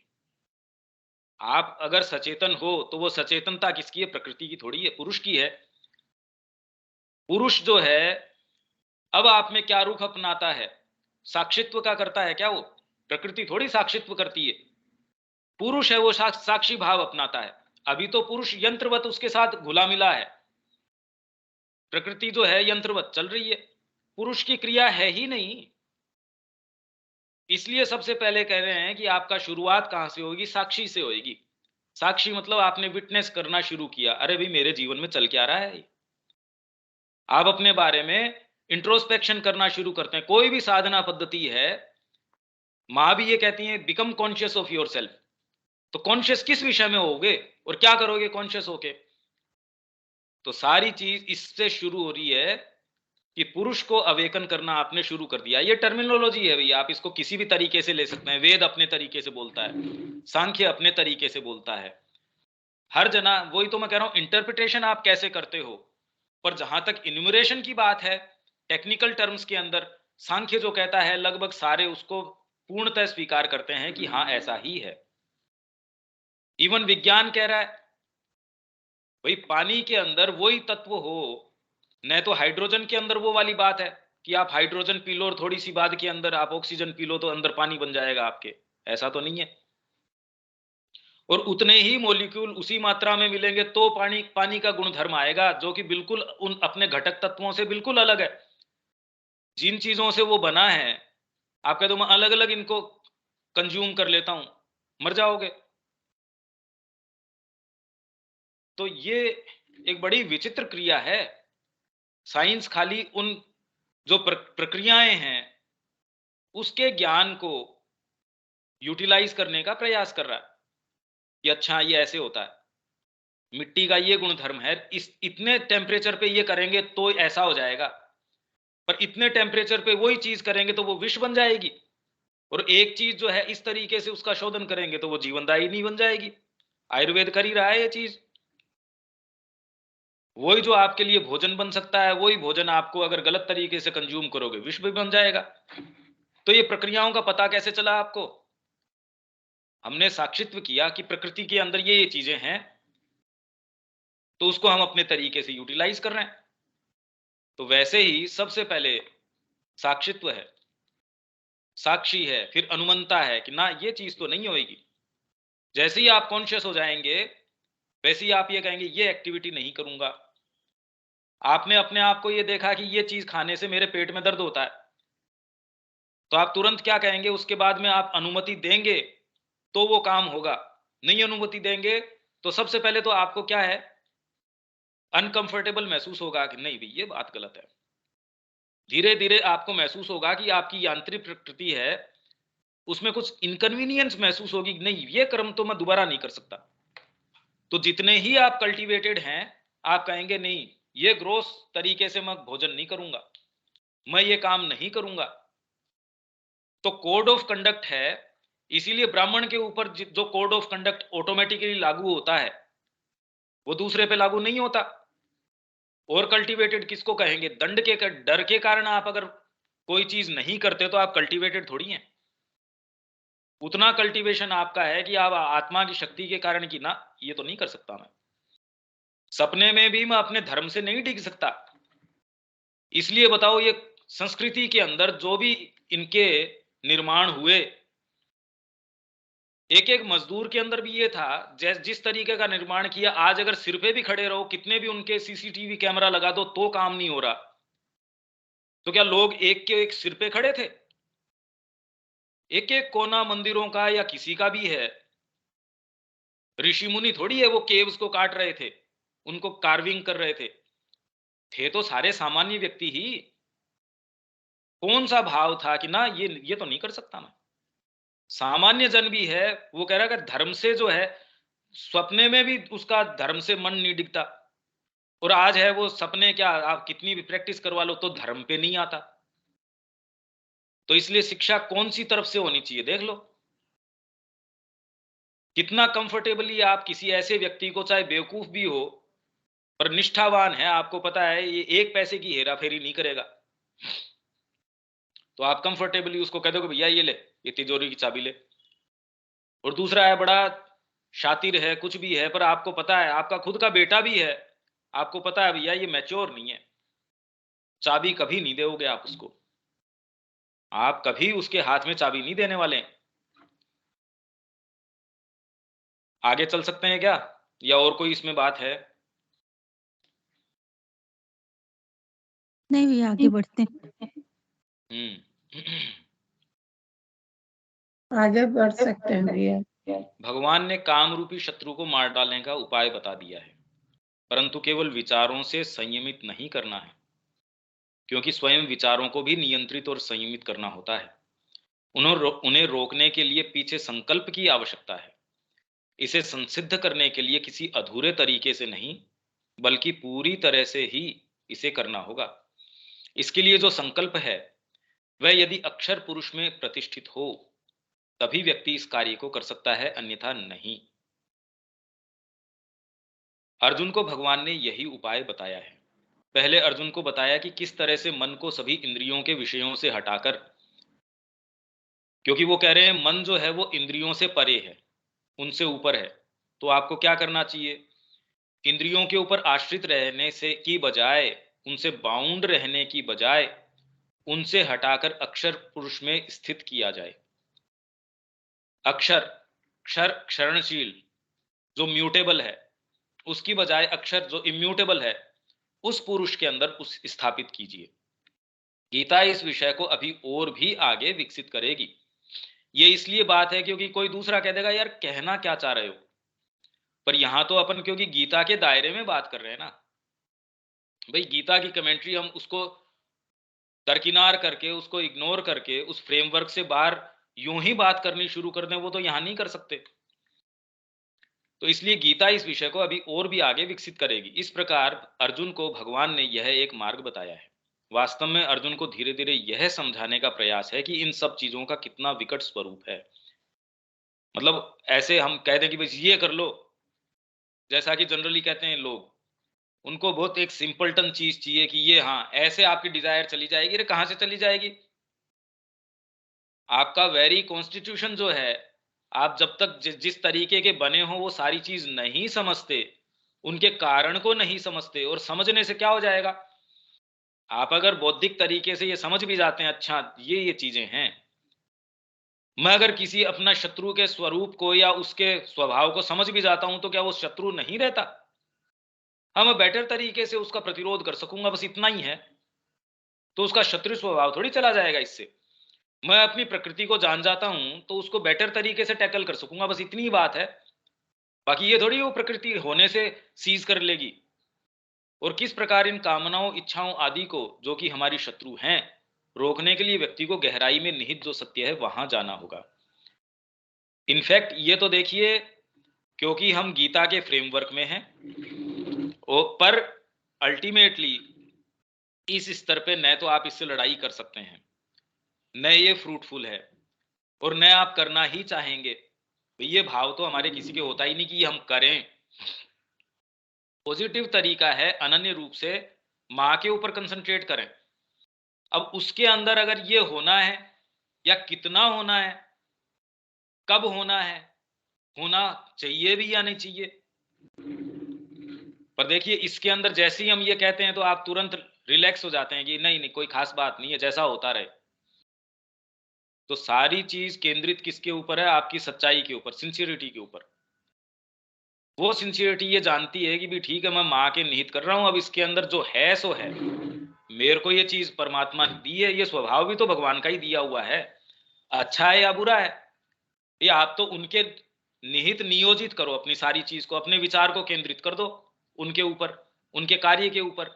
आप अगर सचेतन हो तो वो सचेतनता किसकी है? प्रकृति की थोड़ी है, पुरुष की है। पुरुष जो है अब आप में क्या रुख अपनाता है? साक्षित्व का करता है क्या? वो प्रकृति थोड़ी साक्षित्व करती है। पुरुष है वो साक्षी भाव अपनाता है। अभी तो पुरुष यंत्रवत उसके साथ घुला मिला है, प्रकृति जो है यंत्रवत चल रही है, पुरुष की क्रिया है ही नहीं। इसलिए सबसे पहले कह रहे हैं कि आपका शुरुआत कहां से होगी? साक्षी से होगी। साक्षी मतलब आपने विटनेस करना शुरू किया, अरे भाई मेरे जीवन में चल क्या रहा है। आप अपने बारे में इंट्रोस्पेक्शन करना शुरू करते हैं। कोई भी साधना पद्धति है, मां भी ये कहती है become conscious of your self. तो कॉन्शियस किस विषय में होगे और क्या करोगे कॉन्शियस होके? तो सारी चीज इससे शुरू हो रही है कि पुरुष को अवेकन करना आपने शुरू कर दिया। ये टर्मिनोलॉजी है भैया, आप इसको किसी भी तरीके से ले सकते हैं। वेद अपने तरीके से बोलता है, सांख्य अपने तरीके से बोलता है, हर जना। वही तो मैं कह रहा हूं, इंटरप्रिटेशन आप कैसे करते हो। पर जहां तक इन्यूमरेशन की बात है, टेक्निकल टर्म्स के अंदर सांख्य जो कहता है लगभग सारे उसको पूर्णतः स्वीकार करते हैं कि हाँ ऐसा ही है। इवन विज्ञान कह रहा है भाई पानी के अंदर वही तत्व हो, न तो हाइड्रोजन के अंदर वो वाली बात है कि आप हाइड्रोजन पी लो और थोड़ी सी बाद के अंदर आप ऑक्सीजन पी लो तो अंदर पानी बन जाएगा आपके, ऐसा तो नहीं है। और उतने ही मॉलिक्यूल उसी मात्रा में मिलेंगे तो पानी का गुणधर्म आएगा जो कि बिल्कुल उन अपने घटक तत्वों से बिल्कुल अलग है। जिन चीजों से वो बना है आप कह दो मैं अलग अलग इनको कंज्यूम कर लेता हूं, मर जाओगे। तो ये एक बड़ी विचित्र क्रिया है। साइंस खाली उन जो प्रक्रियाएं हैं उसके ज्ञान को यूटिलाइज करने का प्रयास कर रहा है कि अच्छा ये ऐसे होता है, मिट्टी का ये गुणधर्म है, इस इतने टेम्परेचर पे ये करेंगे तो ऐसा हो जाएगा, पर इतने टेम्परेचर पे वही चीज करेंगे तो वो विष बन जाएगी, और एक चीज जो है इस तरीके से उसका शोधन करेंगे तो वो जीवनदायी नहीं बन जाएगी। आयुर्वेद कर ही रहा है ये चीज। वही जो आपके लिए भोजन बन सकता है, वही भोजन आपको अगर गलत तरीके से कंज्यूम करोगे विष भी बन जाएगा। तो ये प्रक्रियाओं का पता कैसे चला आपको? हमने साक्षित्व किया कि प्रकृति के अंदर ये चीजें हैं, तो उसको हम अपने तरीके से यूटिलाइज कर रहे हैं। तो वैसे ही सबसे पहले साक्षित्व है, साक्षी है, फिर अनुमंता है कि ना ये चीज तो नहीं होगी। जैसे ही आप कॉन्शियस हो जाएंगे वैसे ही आप ये कहेंगे ये एक्टिविटी नहीं करूंगा। आपने अपने आप को ये देखा कि ये चीज खाने से मेरे पेट में दर्द होता है, तो आप तुरंत क्या कहेंगे? उसके बाद में आप अनुमति देंगे तो वो काम होगा। नहीं अनुमति देंगे तो सबसे पहले तो आपको क्या है, अनकंफर्टेबल महसूस होगा कि नहीं भाई ये बात गलत है। धीरे धीरे आपको महसूस होगा कि आपकी यांत्रिक प्रकृति है उसमें कुछ इनकन्वीनियंस महसूस होगी, नहीं ये कर्म तो मैं दोबारा नहीं कर सकता। तो जितने ही आप कल्टीवेटेड हैं आप कहेंगे नहीं ये ग्रोस तरीके से मैं भोजन नहीं करूंगा, मैं ये काम नहीं करूंगा। तो कोड ऑफ कंडक्ट है, इसीलिए ब्राह्मण के ऊपर जो कोड ऑफ कंडक्ट ऑटोमेटिकली लागू होता है वो दूसरे पे लागू नहीं होता। और कल्टीवेटेड किसको कहेंगे? दंड के डर के कारण आप अगर कोई चीज नहीं करते तो आप कल्टीवेटेड थोड़ी हैं। उतना कल्टीवेशन आपका है कि आप आत्मा की शक्ति के कारण की ना ये तो नहीं कर सकता मैं, सपने में भी मैं अपने धर्म से नहीं टिक सकता। इसलिए बताओ ये संस्कृति के अंदर जो भी इनके निर्माण हुए, एक एक मजदूर के अंदर भी ये था, जिस तरीके का निर्माण किया। आज अगर सिर पे भी खड़े रहो, कितने भी उनके सीसीटीवी कैमरा लगा दो तो काम नहीं हो रहा। तो क्या लोग एक के एक सिर पे खड़े थे? एक एक कोना मंदिरों का या किसी का भी है। ऋषि मुनि थोड़ी है वो केव्स को काट रहे थे, उनको कार्विंग कर रहे थे तो सारे सामान्य व्यक्ति ही। कौन सा भाव था कि ना ये तो नहीं कर सकता मैं। सामान्य जन भी है वो कह रहा है कि धर्म से जो है सपने में भी उसका धर्म से मन नहीं दिखता, और आज है वो सपने क्या आप कितनी भी प्रैक्टिस करवा लो तो धर्म पे नहीं आता। तो इसलिए शिक्षा कौन सी तरफ से होनी चाहिए देख लो। कितना कंफर्टेबली आप किसी ऐसे व्यक्ति को, चाहे बेवकूफ भी हो पर निष्ठावान है, आपको पता है ये एक पैसे की हेरा फेरी नहीं करेगा, तो आप कंफर्टेबली उसको कह दो कि भैया ये ले, ये तिजोरी की चाबी ले। और दूसरा है बड़ा शातिर है, कुछ भी है, पर आपको पता है आपका खुद का बेटा भी है, आपको पता है भैया ये मैच्योर नहीं है, चाबी कभी नहीं दोगे आप उसको, आप कभी उसके हाथ में चाबी नहीं देने वाले। आगे चल सकते हैं क्या, या और कोई इसमें बात है? नहीं भैया आगे बढ़ते हैं। आगे बढ़ सकते हैं भैया। भगवान ने काम रूपी शत्रु को मार डालने का उपाय बता दिया है, परंतु केवल विचारों से संयमित नहीं करना है, क्योंकि स्वयं विचारों को भी नियंत्रित और संयमित करना होता है। उन्हें रोकने के लिए पीछे संकल्प की आवश्यकता है। इसे संसिद्ध करने के लिए किसी अधूरे तरीके से नहीं बल्कि पूरी तरह से ही इसे करना होगा। इसके लिए जो संकल्प है वह यदि अक्षर पुरुष में प्रतिष्ठित हो तभी व्यक्ति इस कार्य को कर सकता है, अन्यथा नहीं। अर्जुन को भगवान ने यही उपाय बताया है। पहले अर्जुन को बताया कि किस तरह से मन को सभी इंद्रियों के विषयों से हटाकर, क्योंकि वो कह रहे हैं मन जो है वो इंद्रियों से परे है, उनसे ऊपर है। तो आपको क्या करना चाहिए? इंद्रियों के ऊपर आश्रित रहने से की बजाय, उनसे बाउंड रहने की बजाय उनसे हटाकर अक्षर पुरुष में स्थित किया जाए। अक्षर क्षर क्षरणशील जो म्यूटेबल है, उसकी बजाय अक्षर जो इम्यूटेबल है उस पुरुष के अंदर उस स्थापित कीजिए। गीता इस विषय को अभी और भी आगे विकसित करेगी। ये इसलिए बात है क्योंकि कोई दूसरा कह देगा यार कहना क्या चाह रहे हो, पर यहां तो अपन क्योंकि गीता के दायरे में बात कर रहे हैं ना भाई, गीता की कमेंट्री हम उसको दरकिनार करके, उसको इग्नोर करके, उस फ्रेमवर्क से बाहर यूं ही बात करनी शुरू कर दें, वो तो यहां नहीं कर सकते। तो इसलिए गीता इस विषय को अभी और भी आगे विकसित करेगी। इस प्रकार अर्जुन को भगवान ने यह एक मार्ग बताया है। वास्तव में अर्जुन को धीरे धीरे यह समझाने का प्रयास है कि इन सब चीजों का कितना विकट स्वरूप है। मतलब ऐसे हम कह दें कि बस ये कर लो, जैसा कि जनरली कहते हैं लोग, उनको बहुत एक सिंपलटन चीज चाहिए कि ये हाँ ऐसे आपकी डिजायर चली जाएगी। अरे कहां से चली जाएगी? आपका वेरी कॉन्स्टिट्यूशन जो है, आप जब तक जिस तरीके के बने हो वो सारी चीज नहीं समझते, उनके कारण को नहीं समझते, और समझने से क्या हो जाएगा, आप अगर बौद्धिक तरीके से ये समझ भी जाते हैं अच्छा ये चीजें हैं, मैं अगर किसी अपना शत्रु के स्वरूप को या उसके स्वभाव को समझ भी जाता हूं तो क्या वो शत्रु नहीं रहता? हाँ, मैं बेटर तरीके से उसका प्रतिरोध कर सकूंगा, बस इतना ही है। तो उसका शत्रु स्वभाव थोड़ी चला जाएगा इससे। मैं अपनी प्रकृति को जान जाता हूं तो उसको बेटर तरीके से टैकल कर सकूंगा, बस इतनी ही बात है। बाकी ये थोड़ी वो प्रकृति होने से सीज कर लेगी। और किस प्रकार इन कामनाओं, इच्छाओं आदि को, जो कि हमारी शत्रु हैं, रोकने के लिए व्यक्ति को गहराई में निहित जो सत्य है वहां जाना होगा। इनफैक्ट ये तो देखिए, क्योंकि हम गीता के फ्रेमवर्क में हैं, पर अल्टीमेटली इस स्तर पे न तो आप इससे लड़ाई कर सकते हैं, न ये फ्रूटफुल है, और न आप करना ही चाहेंगे। ये भाव तो हमारे किसी के होता ही नहीं कि हम करें। पॉजिटिव तरीका है अनन्य रूप से माँ के ऊपर कंसंट्रेट करें। अब उसके अंदर अगर ये होना है या कितना होना है, कब होना है, होना चाहिए भी या नहीं चाहिए, पर देखिए इसके अंदर जैसे ही हम ये कहते हैं तो आप तुरंत रिलैक्स हो जाते हैं कि नहीं नहीं कोई खास बात नहीं है, जैसा होता रहे। तो सारी चीज केंद्रित किसके ऊपर है? आपकी सच्चाई के ऊपर, सिंसियरिटी के ऊपर। वो सिंसियरिटी ये जानती है कि भी ठीक है, मैं माँ के निहित कर रहा हूं, अब इसके अंदर जो है सो है, मेरे को ये चीज परमात्मा ने दी है, ये स्वभाव भी तो भगवान का ही दिया हुआ है, अच्छा है या बुरा है, ये आप तो उनके निहित नियोजित करो, अपनी सारी चीज को, अपने विचार को केंद्रित कर दो उनके ऊपर, उनके कार्य के ऊपर।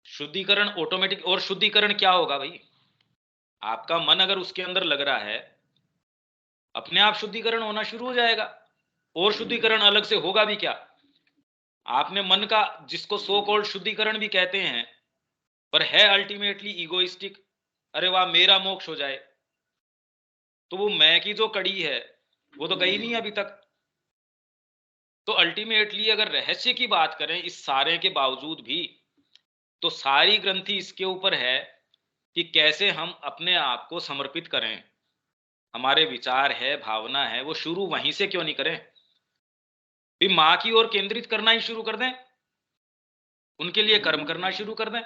शुद्धिकरण ऑटोमेटिक। और शुद्धिकरण क्या होगा भाई? आपका मन अगर उसके अंदर लग रहा है, अपने आप शुद्धिकरण होना शुरू हो जाएगा। और शुद्धिकरण अलग से होगा भी क्या? आपने मन का, जिसको सो कॉल्ड शुद्धिकरण भी कहते हैं, पर है अल्टीमेटली इगोइस्टिक, अरे वाह मेरा मोक्ष हो जाए, तो वो मैं की जो कड़ी है वो तो गई नहीं अभी तक। तो अल्टीमेटली अगर रहस्य की बात करें इस सारे के बावजूद भी, तो सारी ग्रंथि इसके ऊपर है कि कैसे हम अपने आप को समर्पित करें। हमारे विचार है, भावना है, वो शुरू वहीं से क्यों नहीं करें? भी मां की ओर केंद्रित करना ही शुरू कर दें, उनके लिए कर्म करना शुरू कर दें।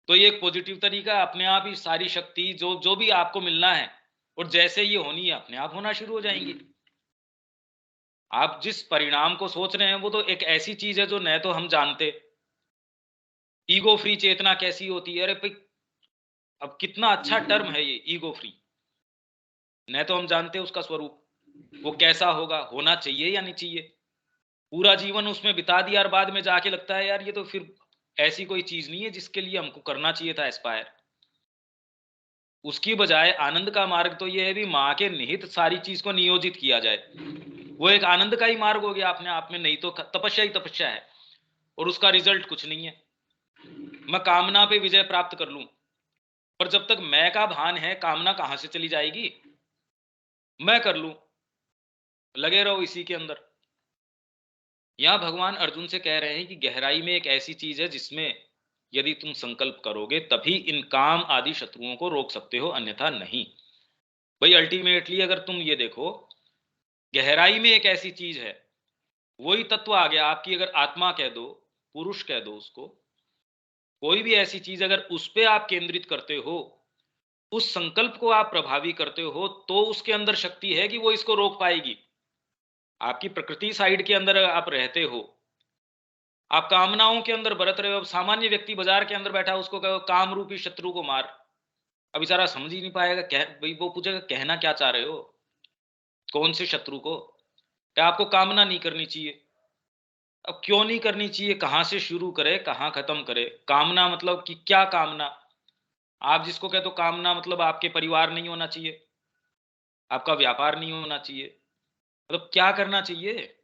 तो ये एक पॉजिटिव तरीका है, अपने आप ही सारी शक्ति जो जो भी आपको मिलना है और जैसे ये होनी है अपने आप होना शुरू हो जाएंगी। आप जिस परिणाम को सोच रहे हैं वो तो एक ऐसी चीज है जो न तो हम जानते। ईगो फ्री चेतना कैसी होती है? अरे भाई, अब कितना अच्छा टर्म है ये ईगो फ्री। न तो हम जानते उसका स्वरूप, वो कैसा होगा, होना चाहिए या नहीं चाहिए। पूरा जीवन उसमें बिता दिया और बाद में जाके लगता है यार ये तो फिर ऐसी कोई चीज नहीं है जिसके लिए हमको करना चाहिए था एस्पायर। उसकी बजाय आनंद का मार्ग तो ये है भी माँ के निहित सारी चीज को नियोजित किया जाए। वो एक आनंद का ही मार्ग हो गया अपने आप में, नहीं तो तपस्या ही तपस्या है और उसका रिजल्ट कुछ नहीं है। मैं कामना पे विजय प्राप्त कर लूं, पर जब तक मैं का भान है कामना कहां से चली जाएगी? मैं कर लूं, लगे रहो इसी के अंदर। यहां भगवान अर्जुन से कह रहे हैं कि गहराई में एक ऐसी चीज है जिसमें यदि तुम संकल्प करोगे तभी इन काम आदि शत्रुओं को रोक सकते हो, अन्यथा नहीं। भाई अल्टीमेटली अगर तुम ये देखो, गहराई में एक ऐसी चीज है, वही तत्व आ गया आपकी, अगर आत्मा कह दो, पुरुष कह दो उसको, कोई भी ऐसी चीज अगर उस पे आप केंद्रित करते हो, उस संकल्प को आप प्रभावी करते हो, तो उसके अंदर शक्ति है कि वो इसको रोक पाएगी। आपकी प्रकृति साइड के अंदर आप रहते हो, आप कामनाओं के अंदर बरत रहे हो। अब सामान्य व्यक्ति बाजार के अंदर बैठा, उसको कहो काम रूपी शत्रु को मार, अब बेचारा समझ ही नहीं पाएगा, भाई वो पूछेगा कहना क्या चाह रहे हो, कौन से शत्रु को, क्या आपको कामना नहीं करनी चाहिए। अब क्यों नहीं करनी चाहिए, कहां से शुरू करे कहां खत्म करे, कामना मतलब कि क्या कामना, आप जिसको कहते हो कामना मतलब आपके परिवार नहीं होना चाहिए, आपका व्यापार नहीं होना चाहिए, मतलब क्या करना चाहिए,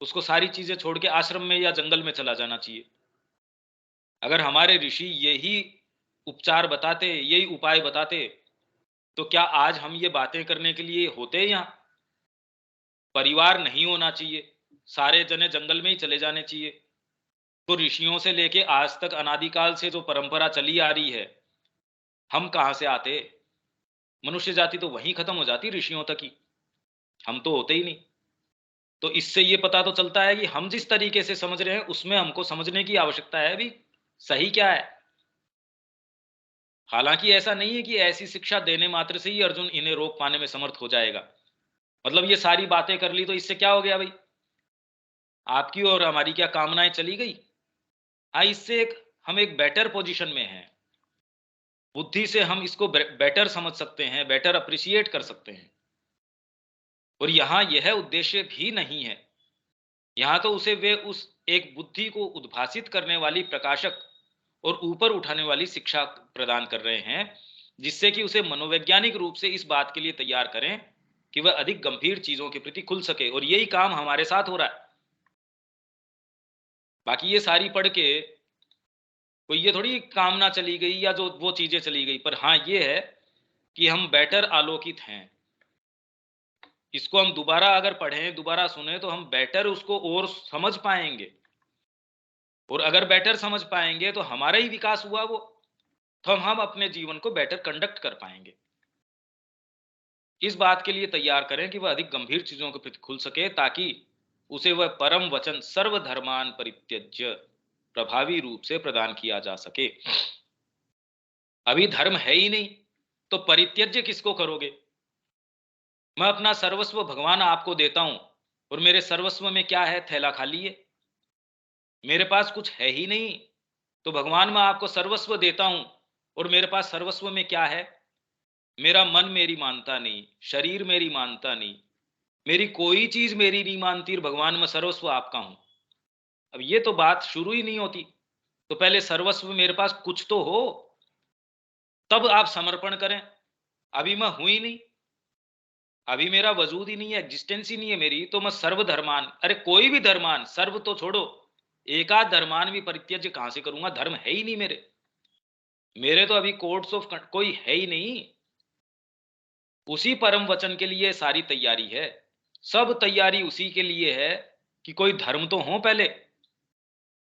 उसको सारी चीजें छोड़ के आश्रम में या जंगल में चला जाना चाहिए। अगर हमारे ऋषि यही उपचार बताते, यही उपाय बताते, तो क्या आज हम ये बातें करने के लिए होते यहाँ। परिवार नहीं होना चाहिए, सारे जने जंगल में ही चले जाने चाहिए। तो ऋषियों से लेके आज तक अनादिकाल से जो परंपरा चली आ रही है, हम कहां से आते, मनुष्य जाति तो वहीं खत्म हो जाती ऋषियों तक ही, हम तो होते ही नहीं। तो इससे ये पता तो चलता है कि हम जिस तरीके से समझ रहे हैं उसमें हमको समझने की आवश्यकता है भी, सही क्या है। हालांकि ऐसा नहीं है कि ऐसी शिक्षा देने मात्र से ही अर्जुन इन्हें रोक पाने में समर्थ हो जाएगा। मतलब ये सारी बातें कर ली तो इससे क्या हो गया भाई, आपकी और हमारी क्या कामनाएं चली गई। हाँ, इससे हम एक बेटर पोजीशन में हैं, बुद्धि से हम इसको बेटर समझ सकते हैं, बेटर अप्रिशिएट कर सकते हैं। और यहां यह उद्देश्य भी नहीं है, यहां तो उसे वे उस एक बुद्धि को उद्भासित करने वाली प्रकाशक और ऊपर उठाने वाली शिक्षा प्रदान कर रहे हैं, जिससे कि उसे मनोवैज्ञानिक रूप से इस बात के लिए तैयार करें कि वह अधिक गंभीर चीजों के प्रति खुल सके। और यही काम हमारे साथ हो रहा है। बाकी ये सारी पढ़ के कोई ये थोड़ी कामना चली गई या जो वो चीजें चली गई, पर हाँ ये है कि हम बेटर आलोकित हैं। इसको हम दोबारा अगर पढ़ें, दोबारा सुने, तो हम बेटर उसको और समझ पाएंगे। और अगर बेटर समझ पाएंगे तो हमारा ही विकास हुआ वो, तो हम अपने जीवन को बेटर कंडक्ट कर पाएंगे। इस बात के लिए तैयार करें कि वह अधिक गंभीर चीजों के प्रति खुल सके, ताकि उसे वह परम वचन सर्वधर्मान परित्यज्य प्रभावी रूप से प्रदान किया जा सके। अभी धर्म है ही नहीं तो परित्यज्य किसको करोगे। मैं अपना सर्वस्व भगवान आपको देता हूं और मेरे सर्वस्व में क्या है, थैला खाली है, मेरे पास कुछ है ही नहीं। तो भगवान मैं आपको सर्वस्व देता हूं और मेरे पास सर्वस्व में क्या है, मेरा मन मेरी मानता नहीं, शरीर मेरी मानता नहीं, मेरी कोई चीज मेरी नहीं मानती, और भगवान मैं सर्वस्व आपका हूं। अब ये तो बात शुरू ही नहीं होती। तो पहले सर्वस्व मेरे पास कुछ तो हो, तब आप समर्पण करें। अभी मैं हूं ही नहीं, अभी मेरा वजूद ही नहीं है, एग्जिस्टेंस ही नहीं है मेरी, तो मैं सर्वधर्मान, अरे कोई भी धर्मान, सर्व तो छोड़ो, एकाध धर्मान भी परित्यज्य कहां से करूंगा, धर्म है ही नहीं मेरे। मेरे तो अभी कोर्ट्स ऑफ कोई है ही नहीं। उसी परम वचन के लिए सारी तैयारी है, सब तैयारी उसी के लिए है कि कोई धर्म तो हो पहले।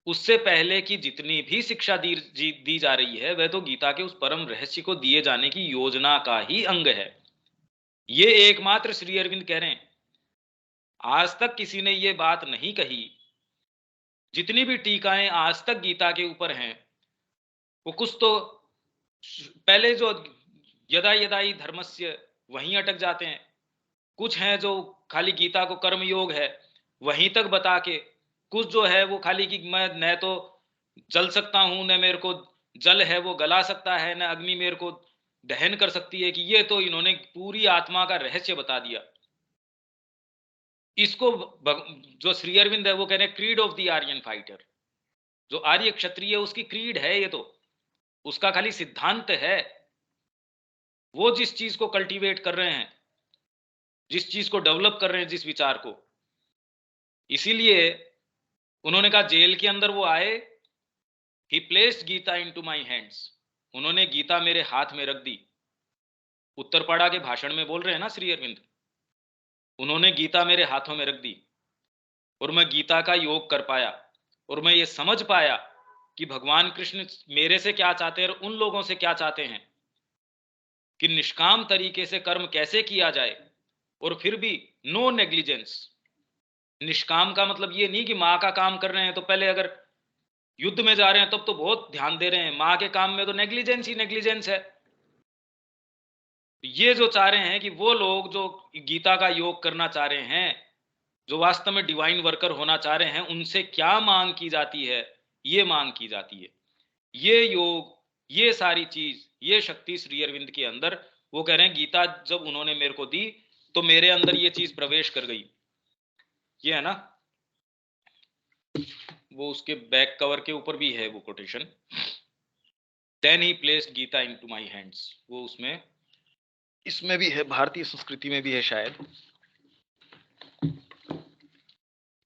उससे पहले की जितनी भी शिक्षा दी जा रही है, वह तो गीता के उस परम रहस्य को दिए जाने की योजना का ही अंग है। ये एकमात्र श्री अरविंद कह रहे हैं। आज तक किसी ने ये बात नहीं कही। जितनी भी टीकाएं आज तक गीता के ऊपर हैं, वो कुछ तो पहले जो यदा यदा ही धर्मस्य वहीं अटक जाते हैं। कुछ हैं जो खाली गीता को कर्म योग है वहीं तक बता के, कुछ जो है वो खाली कि मैं न तो जल सकता हूं, न मेरे को जल है वो गला सकता है, न अग्नि मेरे को दहन कर सकती है, कि ये तो इन्होंने पूरी आत्मा का रहस्य बता दिया। इसको जो श्री अरविंद है वो कह रहे हैं creed of the Aryan fighter. जो आर्य क्षत्रिय उसकी क्रीड है, ये तो उसका खाली सिद्धांत है। वो जिस चीज को कल्टीवेट कर रहे हैं, जिस चीज को डेवलप कर रहे हैं, जिस विचार को, इसीलिए उन्होंने कहा जेल के अंदर वो आए, he placed Gita into my hands, उन्होंने गीता मेरे हाथ में रख दी। उत्तरपाड़ा के भाषण में बोल रहे हैं ना श्री अरविंद, उन्होंने गीता मेरे हाथों में रख दी और मैं गीता का योग कर पाया, और मैं ये समझ पाया कि भगवान कृष्ण मेरे से क्या चाहते हैं और उन लोगों से क्या चाहते हैं, कि निष्काम तरीके से कर्म कैसे किया जाए, और फिर भी नो नेग्लिजेंस। निष्काम का मतलब ये नहीं कि माँ का काम कर रहे हैं तो पहले अगर युद्ध में जा रहे हैं तब तो बहुत ध्यान दे रहे हैं, माँ के काम में तो नेग्लिजेंस ही नेग्लिजेंस है। ये जो चाह रहे हैं कि वो लोग जो गीता का योग करना चाह रहे हैं, जो वास्तव में डिवाइन वर्कर होना चाह रहे हैं, उनसे क्या मांग की जाती है, ये मांग की जाती है, ये योग, ये सारी चीज, ये शक्ति श्री अरविंद के अंदर, वो कह रहे हैं गीता जब उन्होंने मेरे को दी तो मेरे अंदर ये चीज प्रवेश कर गई। ये है ना, वो उसके बैक कवर के ऊपर भी है वो quotation, then he placed Gita into my hands, वो उसमें, इसमें भी है, भारतीय संस्कृति में भी है शायद।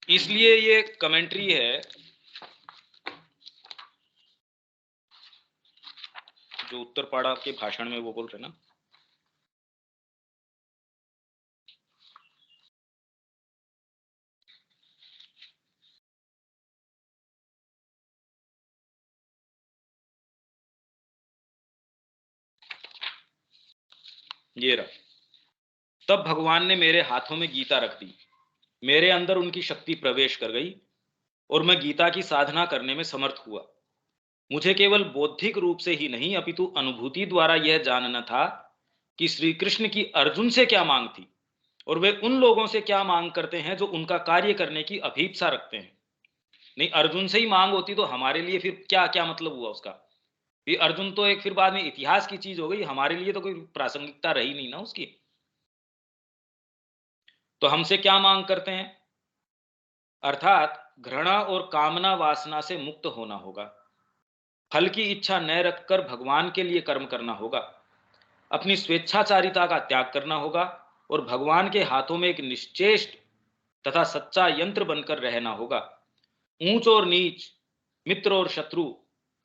इसलिए ये कमेंट्री है जो उत्तरपाड़ा के भाषण में वो बोल रहे ना, ये रहा, तब भगवान ने मेरे हाथों में गीता रख दी, मेरे अंदर उनकी शक्ति प्रवेश कर गई और मैं गीता की साधना करने में समर्थ हुआ। मुझे केवल बौद्धिक रूप से ही नहीं अपितु अनुभूति द्वारा यह जानना था कि श्री कृष्ण की अर्जुन से क्या मांग थी और वे उन लोगों से क्या मांग करते हैं जो उनका कार्य करने की अभीप्सा रखते हैं। नहीं, अर्जुन से ही मांग होती तो हमारे लिए फिर क्या क्या मतलब हुआ उसका? भी अर्जुन तो एक फिर बाद में इतिहास की चीज हो गई, हमारे लिए तो कोई प्रासंगिकता रही नहीं ना उसकी। तो हमसे क्या मांग करते हैं? अर्थात घृणा और कामना वासना से मुक्त होना होगा, फल की इच्छा न रखकर भगवान के लिए कर्म करना होगा, अपनी स्वेच्छाचारिता का त्याग करना होगा और भगवान के हाथों में एक निश्चेष्ट तथा सच्चा यंत्र बनकर रहना होगा। ऊंच और नीच, मित्र और शत्रु,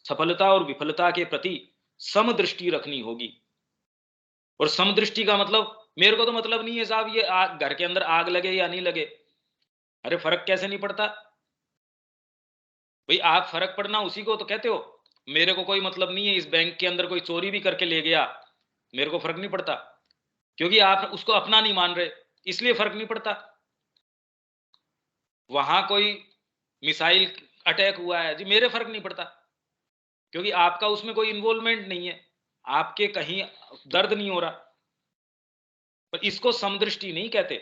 सफलता और विफलता के प्रति समदृष्टि रखनी होगी। और समदृष्टि का मतलब, मेरे को तो मतलब नहीं है साहब ये घर के अंदर आग लगे या नहीं लगे, अरे फर्क कैसे नहीं पड़ता भाई? आप फर्क पड़ना उसी को तो कहते हो। मेरे को कोई मतलब नहीं है, इस बैंक के अंदर कोई चोरी भी करके ले गया, मेरे को फर्क नहीं पड़ता, क्योंकि आप उसको अपना नहीं मान रहे, इसलिए फर्क नहीं पड़ता। वहां कोई मिसाइल अटैक हुआ है जी, मेरे फर्क नहीं पड़ता, क्योंकि आपका उसमें कोई इन्वॉल्वमेंट नहीं है, आपके कहीं दर्द नहीं हो रहा। पर इसको समदृष्टि नहीं कहते।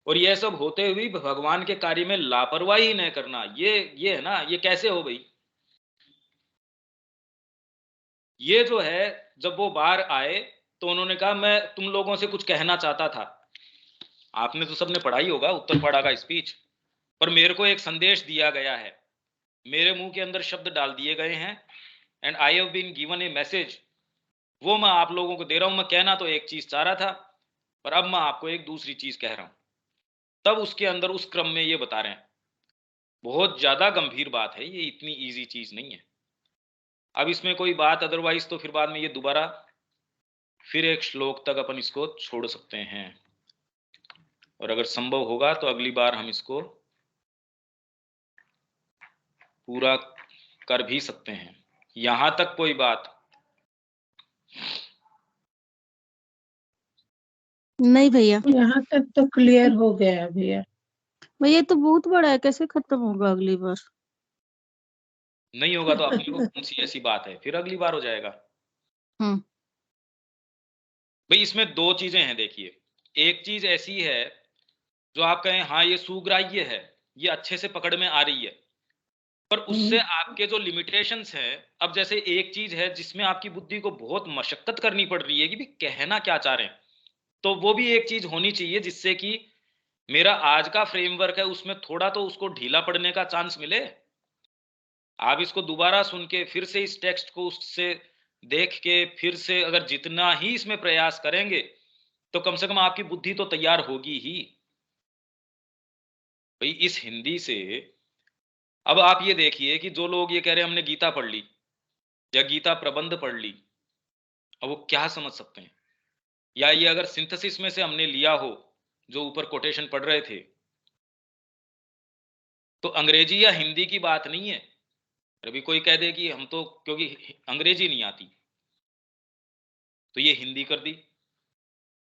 और यह सब होते हुए भगवान के कार्य में लापरवाही न करना, ये है ना, ये कैसे हो भाई? ये जो है, जब वो बाहर आए तो उन्होंने कहा मैं तुम लोगों से कुछ कहना चाहता था। आपने तो सबने पढ़ा ही होगा उत्तरपाड़ा का स्पीच, पर मेरे को एक संदेश दिया गया है, मेरे मुंह के अंदर शब्द डाल दिए गए हैं, and I have been given a message, वो मैं आप लोगों को दे रहा हूं। मैं कहना तो एक चीज चाह रहा था, पर अब मैं आपको एक दूसरी चीज कह रहा हूं। तब उसके अंदर उस क्रम में ये बता रहे हैं, बहुत ज्यादा गंभीर बात है ये, इतनी इजी चीज नहीं है। अब इसमें कोई बात अदरवाइज तो फिर बाद में ये दोबारा फिर एक श्लोक तक अपन इसको छोड़ सकते हैं, और अगर संभव होगा तो अगली बार हम इसको पूरा कर भी सकते हैं। यहां तक कोई बात नहीं भैया, यहाँ तक तो क्लियर हो गया भैया। भैया तो बहुत बड़ा है, कैसे खत्म होगा अगली बार? नहीं होगा तो अपने को कौन सी ऐसी बात है, फिर अगली बार हो जाएगा। भाई इसमें दो चीजें हैं, देखिए, एक चीज ऐसी है जो आप कहें हाँ ये सुग्राह्य है, ये अच्छे से पकड़ में आ रही है, पर उससे आपके जो लिमिटेशंस हैं, अब जैसे एक चीज है जिसमें आपकी बुद्धि को बहुत मशक्कत करनी पड़ रही है कि भी कहना क्या चाह रहे हैं, तो वो भी एक चीज होनी चाहिए जिससे कि मेरा आज का फ्रेमवर्क है उसमें थोड़ा तो उसको ढीला पड़ने का चांस मिले। आप इसको दोबारा सुन के फिर से इस टेक्स्ट को उससे देख के फिर से अगर जितना ही इसमें प्रयास करेंगे तो कम से कम आपकी बुद्धि तो तैयार होगी ही। भाई इस हिंदी से अब आप ये देखिए कि जो लोग ये कह रहे हैं हमने गीता पढ़ ली या गीता प्रबंध पढ़ ली, अब वो क्या समझ सकते हैं? या ये अगर सिंथेसिस में से हमने लिया हो जो ऊपर कोटेशन पढ़ रहे थे, तो अंग्रेजी या हिंदी की बात नहीं है। अभी कोई कह दे कि हम तो क्योंकि अंग्रेजी नहीं आती तो ये हिंदी कर दी,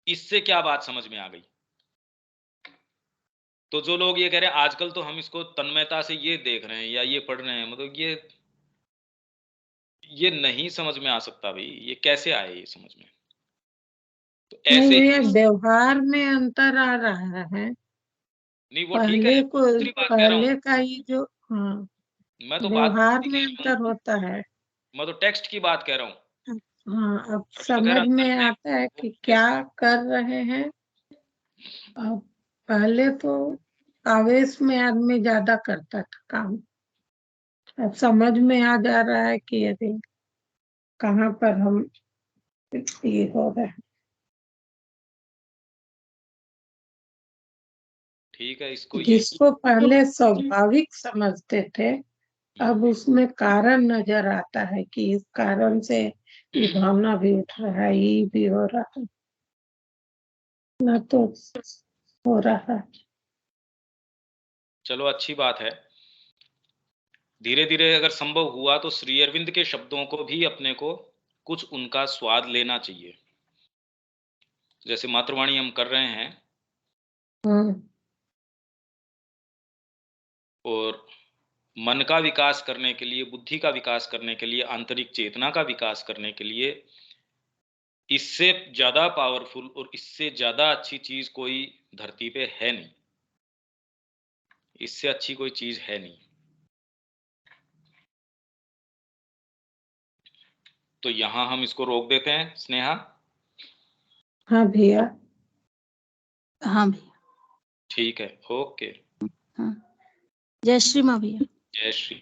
इससे क्या बात समझ में आ गई? तो जो लोग ये कह रहे हैं आजकल तो हम इसको तन्मयता से ये देख रहे हैं या ये पढ़ रहे हैं, मतलब ये नहीं समझ में आ सकता भाई, ये कैसे आए ये समझ में? तो नहीं ऐसे भैया, ही व्यवहार में अंतर आ रहा है। नहीं, वो ठीक है, पहले को दूसरी बात कह रहा पहले हूँ का ये जो, हाँ, मैं, तो बात व्यवहार दूसरी में कह रहा अंतर हूँ। होता है। मैं तो टेक्स्ट की बात कह रहा हूँ। हाँ, अब तो खैर समझ में अंतर आता है कि वो क्या कैसे? कर रहे हैं। अब पहले तो आवेश में आदमी ज्यादा करता था काम, अब समझ में आ जा रहा है कि अरे कहाँ पर हम ये हो रहा है। ठीक है, इसको ये जिसको पहले स्वाभाविक समझते थे, अब उसमें कारण नजर आता है कि इस कारण से ये भावना भी उठ रहा है, ये भी हो रहा है, ना तो हो रहा है। चलो अच्छी बात है। धीरे धीरे अगर संभव हुआ तो श्री अरविंद के शब्दों को भी अपने को कुछ उनका स्वाद लेना चाहिए। जैसे मातृवाणी हम कर रहे हैं और मन का विकास करने के लिए, बुद्धि का विकास करने के लिए, आंतरिक चेतना का विकास करने के लिए इससे ज्यादा पावरफुल और इससे ज्यादा अच्छी चीज कोई धरती पे है नहीं। इससे अच्छी कोई चीज है नहीं। तो यहां हम इसको रोक देते हैं स्नेहा। हाँ भैया। हाँ भैया। ठीक है, ओके। हाँ, जय श्री माँ भैया। जय श्री